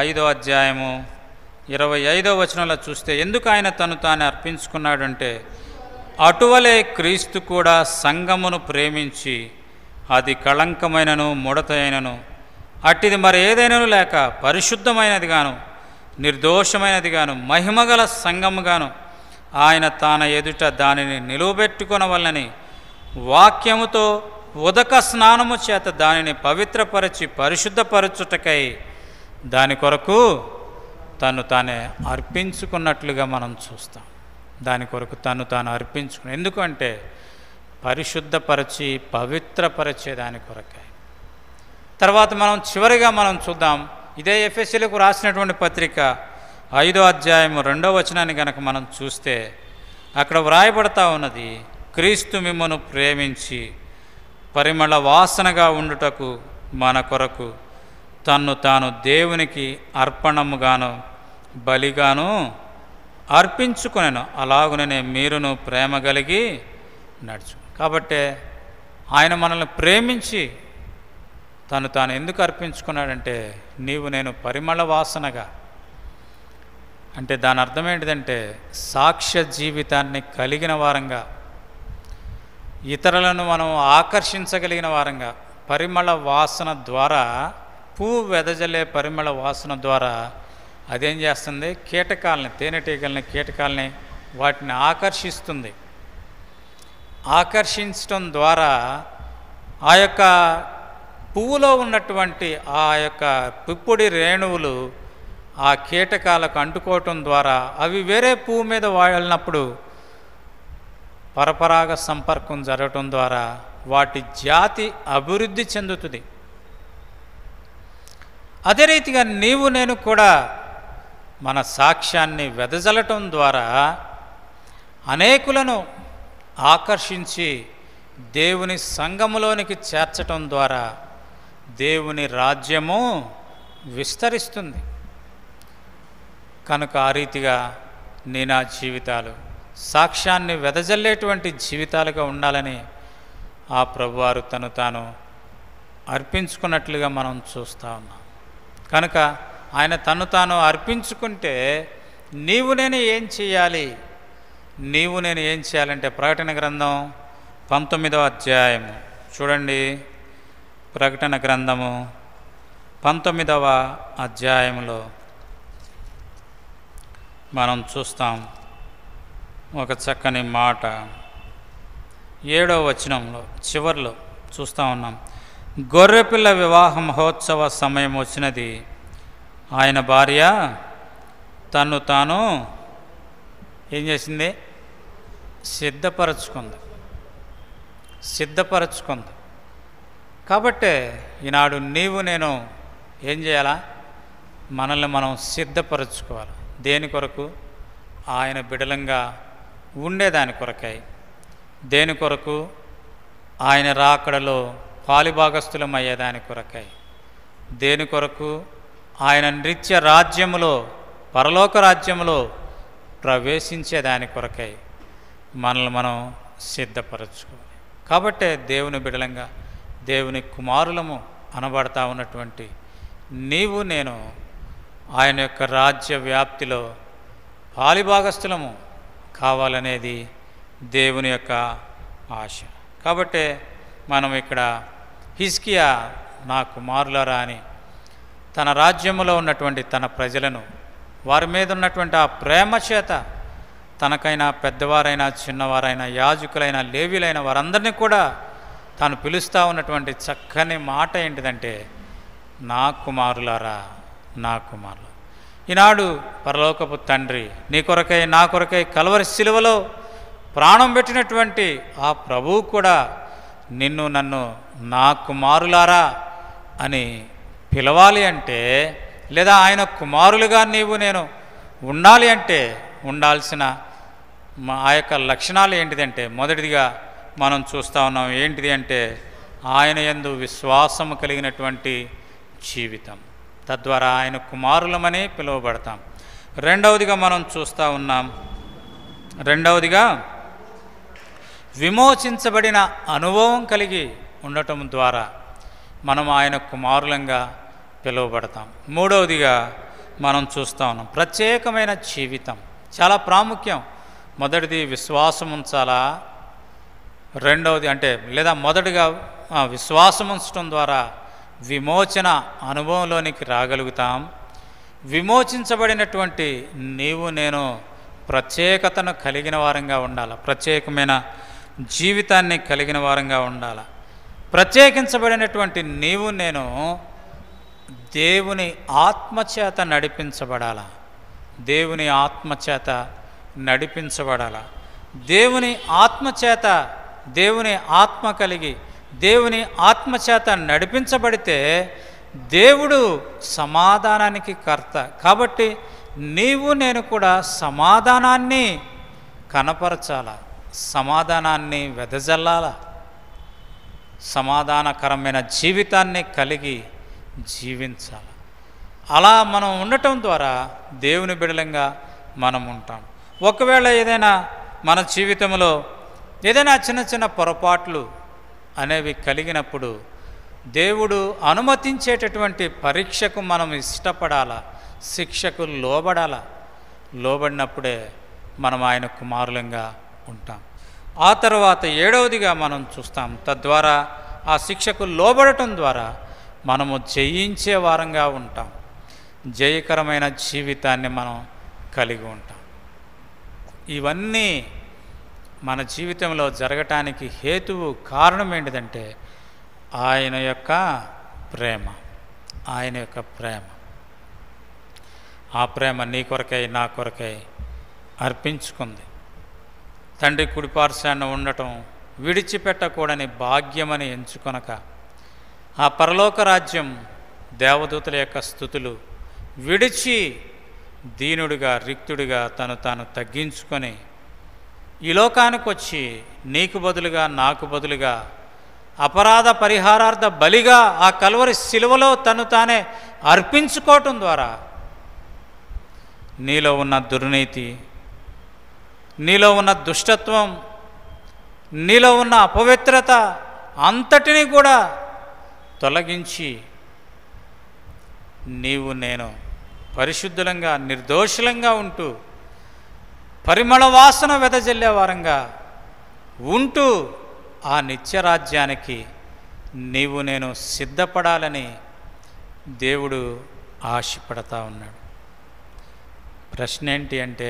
5వ అధ్యాయము 25వ వచనంలో చూస్తే, ఎందుకు ఆయన తానే అర్పించుకున్నాడంటే, అటువలే క్రీస్తు కూడా సంఘమును ప్రేమించి అది కళంకమైనను ముడతైనను అట్టిది మరి ఏదైనాను లేక పరిశుద్ధమైనది గాను నిర్దోషమైనది గాను మహిమగల సంఘముగాను ఆయన తాన ఎదుట దానిని నిలువబెట్టుకొనవలనని వాక్యముతో ఉదక స్నానము చేత దానిని పవిత్రపరచి పరిశుద్ధపరచుటకై దాని కొరకు తను తానే అర్పించుకున్నట్లుగా మనం చూస్తాం. దాని కొరకు తను తాను అర్పించుకుని, ఎందుకంటే పరిశుద్ధపరచి పవిత్రపరిచే దాని కొరకై. తర్వాత మనం చివరిగా మనం చూద్దాం, ఇదే ఎఫెసీయులకు రాసినటువంటి పత్రిక 5వ అధ్యాయము 2వ వచనాన్ని కనుక మనం చూస్తే అక్కడ వ్రాయబడతా ఉన్నది, క్రీస్తు మిమ్మును ప్రేమించి పరిమళ వాసనగా ఉండుటకు మన కొరకు తన్ను తాను దేవునికి అర్పణముగాను బలిగాను అర్పించుకొనెను, అలాగుననే మీరును ప్రేమ కలిగి నడుచు. కాబట్టే ఆయన మనల్ని ప్రేమించి తను తాను ఎందుకు అర్పించుకున్నాడంటే, నీవు నేను పరిమళ వాసనగా, అంటే దాని అర్థం ఏంటిదంటే సాక్ష్య జీవితాన్ని కలిగిన వారంగా, ఇతరులను మనం ఆకర్షించగలిగిన వారంగా, పరిమళ వాసన ద్వారా, పువ్వు వెదజల్లే పరిమళ వాసన ద్వారా అదేం చేస్తుంది, కీటకాలని, తేనెటీగల్ని, కీటకాలని వాటిని ఆకర్షిస్తుంది. ఆకర్షించడం ద్వారా ఆ యొక్క పువ్వులో ఉన్నటువంటి ఆ యొక్క పుప్పొడి రేణువులు ఆ కీటకాలకు అంటుకోవటం ద్వారా అవి వేరే పువ్వు మీద వాడినప్పుడు పరపరాగ సంపర్కం జరగటం ద్వారా వాటి జాతి అభివృద్ధి చెందుతుంది. అదే రీతిగా నీవు నేను కూడా మన సాక్ష్యాన్ని వెదజల్లటం ద్వారా అనేకులను ఆకర్షించి దేవుని సంఘములోనికి చేర్చటం ద్వారా దేవుని రాజ్యము విస్తరిస్తుంది. కనుక ఆ రీతిగా నా జీవితాలు సాక్ష్యాన్ని వెదజల్లేటువంటి జీవితాలుగా ఉండాలని ఆ ప్రభువారు తను తాను అర్పించుకున్నట్లుగా మనం చూస్తూ ఉన్నాం. కనుక ఆయన తను తాను అర్పించుకుంటే నీవు నేను ఏం చేయాలి, నీవు నేను ఏం చేయాలంటే ప్రకటన గ్రంథం 19వ అధ్యాయము చూడండి. ప్రకటన గ్రంథము 19వ అధ్యాయంలో మనం చూస్తాం ఒక చక్కని మాట. 7వ వచనంలో చివర్లో చూస్తూ ఉన్నాం, గొర్రెపిల్ల వివాహ మహోత్సవ సమయం వచ్చినది, ఆయన భార్య తను తాను ఏం చేసింది, సిద్ధపరచుకుంది. కాబట్టే ఈనాడు నీవు నేను ఏం చేయాలా, మనల్ని మనం సిద్ధపరచుకోవాలి. దేని కొరకు, ఆయన బిడలంగా ఉండేదాని కొరకై. దేని కొరకు, ఆయన రాకడలో పాలిభాగస్థులం అయ్యేదాని కొరకై. దేని కొరకు, ఆయన నిత్య రాజ్యములో, పరలోక రాజ్యములో ప్రవేశించేదాని కొరకై మనల్ని మనం సిద్ధపరచుకోవాలి. కాబట్టే దేవుని బిడలంగా, దేవుని కుమారులము అనబడతా ఉన్నటువంటి నీవు నేను ఆయన యొక్క రాజ్య వ్యాప్తిలో పాలిభాగస్థులము కావాలనేది దేవుని యొక్క ఆశ. కాబట్టే మనం ఇక్కడ హిజ్కియా నా కుమారులరా అని తన రాజ్యములో ఉన్నటువంటి తన ప్రజలను, వారి మీద ఉన్నటువంటి ఆ ప్రేమ చేత తనకైనా పెద్దవారైనా చిన్నవారైనా యాజకులైన లేవీలైన వారందరినీ కూడా తాను పిలుస్తూ ఉన్నటువంటి చక్కని మాట ఏంటిదంటే, నా కుమారులారా, నా కుమారులు. ఈనాడు పరలోకపు తండ్రి నీ కొరకై నా కొరకై కల్వరి శిలువలో ప్రాణం పెట్టినటువంటి ఆ ప్రభువు కూడా నిన్ను నన్ను నా కుమారులారా అని పిలవాలి అంటే, లేదా ఆయన కుమారులుగా నీవు నేను ఉండాలి అంటే ఉండాల్సిన ఆ యొక్క లక్షణాలు ఏంటిదంటే, మొదటిదిగా మనం చూస్తూ ఉన్నాం ఏంటిది అంటే ఆయన యందు విశ్వాసము కలిగినటువంటి జీవితం, తద్వారా ఆయన కుమారులమని పిలువబడతాం. రెండవదిగా మనం చూస్తూ ఉన్నాం, రెండవదిగా విమోచించబడిన అనుభవం కలిగి ఉండటం ద్వారా మనం ఆయన కుమారులంగా పిలువబడతాం. మూడవదిగా మనం చూస్తూ ఉన్నాం ప్రత్యేకమైన జీవితం, చాలా ప్రాముఖ్యం. మొదటిది విశ్వాసం ఉంచాలా, రెండవది అంటే లేదా మొదటిగా విశ్వాసం ఉంచడం ద్వారా విమోచన అనుభవంలోనికి రాగలుగుతాం. విమోచించబడినటువంటి నీవు నేను ప్రత్యేకతను కలిగిన వారంగా ఉండాలి, ప్రత్యేకమైన జీవితాన్ని కలిగిన వారంగా ఉండాలి. ప్రత్యేకించబడినటువంటి నీవు నేను దేవుని ఆత్మచేత నడిపించబడాల, దేవుని ఆత్మచేత నడిపించబడాల. దేవుని ఆత్మచేత, దేవుని ఆత్మ కలిగి దేవుని ఆత్మచేత నడిపించబడితే దేవుడు సమాధానానికి కర్త. కాబట్టి నీవు నేను కూడా సమాధానాన్ని కనపరచాల, సమాధానాన్ని వెదజల్లాల, సమాధానకరమైన జీవితాన్ని కలిగి జీవించాలి. అలా మనం ఉండటం ద్వారా దేవుని బిడలంగా మనం ఉంటాం. ఒకవేళ ఏదైనా మన జీవితంలో ఏదైనా చిన్న చిన్న పొరపాట్లు అనేవి కలిగినప్పుడు దేవుడు అనుమతించేటటువంటి పరీక్షకు మనం ఇష్టపడాలా, శిక్షకు లోబడాలా. లోబడినప్పుడే మనం ఆయన కుమారులంగా ఉంటాం. ఆ తర్వాత ఏడవదిగా మనం చూస్తాం, తద్వారా ఆ శిక్షకు లోబడటం ద్వారా మనము జయించే వారంగా ఉంటాం, జయకరమైన జీవితాన్ని మనం కలిగి ఉంటాం. ఇవన్నీ మన జీవితంలో జరగటానికి హేతువు కారణం ఏంటిదంటే ఆయన యొక్క ప్రేమ, ఆయన యొక్క ప్రేమ. ఆ ప్రేమ నీ కొరకై నా కొరకై అర్పించుకుంది. తండ్రి కుడిపార్శ్వాన ఉండటం విడిచిపెట్టకూడని భాగ్యమని ఎంచుకొనక ఆ పరలోక రాజ్యం దేవదూతల యొక్క స్థుతులు విడిచి దీనుడిగా రిక్తుడిగా తను తాను తగ్గించుకొని ఈ లోకానికి వచ్చి నీకు బదులుగా నాకు బదులుగా అపరాధ పరిహారార్థ బలిగా ఆ కల్వరి శిలువలో తను తానే అర్పించుకోవటం ద్వారా నీలో ఉన్న దుర్నీతి, నీలో ఉన్న దుష్టత్వం, నీలో ఉన్న అపవిత్రత అంతటినీ కూడా తొలగించి నీవు నేను పరిశుద్ధులంగా నిర్దోషులంగా ఉంటూ పరిమళ వాసన వెదజల్లే వారంగా ఉంటూ ఆ నిత్యరాజ్యానికి నీవు నేను సిద్ధపడాలని దేవుడు ఆశపడతా ఉన్నాడు. ప్రశ్న ఏంటి అంటే,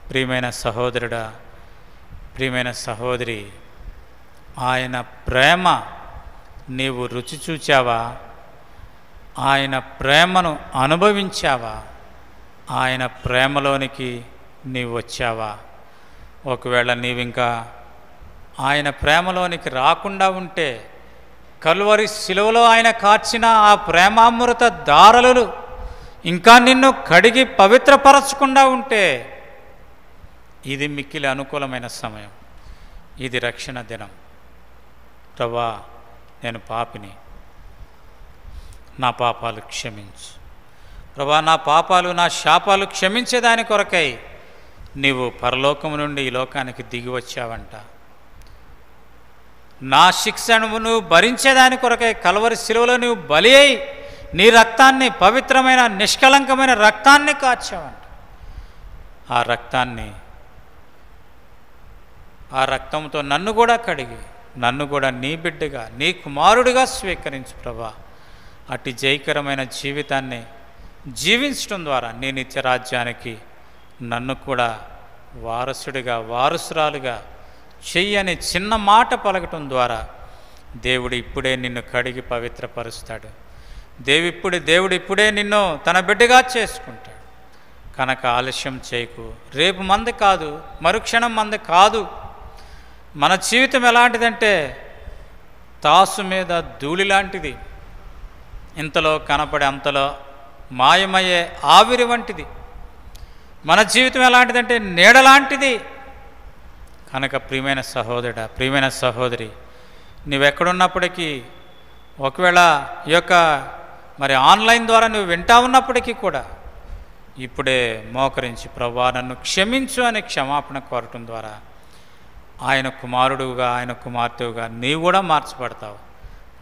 ప్రియమైన సహోదరుడా, ప్రియమైన సహోదరి, ఆయన ప్రేమ నీవు రుచి చూచావా? ఆయన ప్రేమను అనుభవించావా? ఆయన ప్రేమలోనికి నీవు వచ్చావా? ఒకవేళ నీవింకా ఆయన ప్రేమలోనికి రాకుండా ఉంటే, కల్వరి శిలువలో ఆయన కార్చిన ఆ ప్రేమామృత దారలు ఇంకా నిన్ను కడిగి పవిత్రపరచకుండా ఉంటే, ఇది మిక్కిలి అనుకూలమైన సమయం, ఇది రక్షణ దినం. ప్రభువా, నేను పాపిని, నా పాపాలు క్షమించు. ప్రభువా, నా పాపాలు నా శాపాలు క్షమించేదాని కొరకై నీవు పరలోకము నుండి ఈ లోకానికి దిగి వచ్చావంట. నా శిక్షను నువ్వు భరించేదాని కొరకై కల్వరి శిలువలో నువ్వు బలి అయి నీ రక్తాన్ని, పవిత్రమైన నిష్కలంకమైన రక్తాన్ని కార్చావంట. ఆ రక్తంతో నన్ను కూడా కడిగి నన్ను కూడా నీ బిడ్డగా, నీ కుమారుడిగా స్వీకరించు ప్రభా. అట్టి జయకరమైన జీవితాన్ని జీవించడం ద్వారా నీ నిత్యరాజ్యానికి నన్ను కూడా వారసుడిగా, వారసురాలుగా చెయ్యని చిన్న మాట పలకటం ద్వారా దేవుడు ఇప్పుడే నిన్ను కడిగి పవిత్రపరుస్తాడు. దేవుడు ఇప్పుడే నిన్ను తన బిడ్డగా చేసుకుంటాడు. కనుక ఆలస్యం చేయకు. రేపు మంది కాదు, మరుక్షణం మంది కాదు. మన జీవితం ఎలాంటిదంటే తాసు మీద ధూళి లాంటిది, ఇంతలో కనపడే అంతలో మాయమయ్యే ఆవిరి వంటిది. మన జీవితం ఎలాంటిదంటే నీడలాంటిది. కనుక ప్రియమైన సహోదరుడా, ప్రియమైన సహోదరి, నువ్వెక్కడున్నప్పటికీ, ఒకవేళ ఈ యొక్క ఆన్లైన్ ద్వారా నువ్వు వింటా ఉన్నప్పటికీ కూడా ఇప్పుడే మోకరించి ప్రభువా నన్ను క్షమించు అని క్షమాపణ కోరటం ద్వారా ఆయన కుమారుడుగా, ఆయన కుమార్తెగా నీవు కూడా మార్చబడతావు.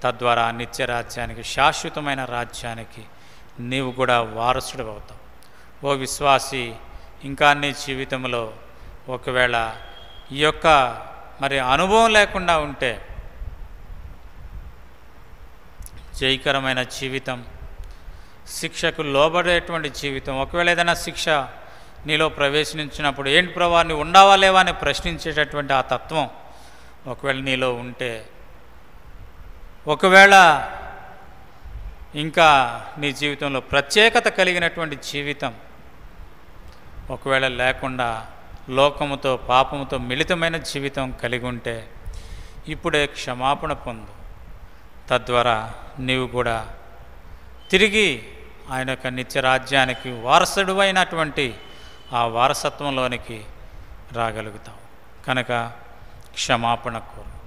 తద్వారా నిత్య రాజ్యానికి, శాశ్వతమైన రాజ్యానికి నీవు కూడా వారసుడు అవుతావు. ఓ విశ్వాసి, ఇంకా నీ జీవితంలో ఒకవేళ ఈ యొక్క మరి అనుభవం లేకుండా ఉంటే జయకరమైన జీవితం, శిక్షకు లోబడేటువంటి జీవితం, ఒకవేళ ఏదైనా శిక్ష నీలో ప్రవేశించినప్పుడు ఏంటి ప్రభా నువ్వు ఉండవా లేవా అని ప్రశ్నించేటటువంటి ఆ తత్వం ఒకవేళ నీలో ఉంటే, ఒకవేళ ఇంకా నీ జీవితంలో ప్రత్యేకత కలిగినటువంటి జీవితం ఒకవేళ లేకుండా లోకముతో పాపముతో మిళితమైన జీవితం కలిగి ఉంటే ఇప్పుడే క్షమాపణ పొందు. తద్వారా నీవు కూడా తిరిగి ఆయన యొక్క నిత్యరాజ్యానికి వారసుడు అయినటువంటి ఆ వారసత్వంలోనికి రాగలుగుతావు. కనుక క్షమాపణ కోరు.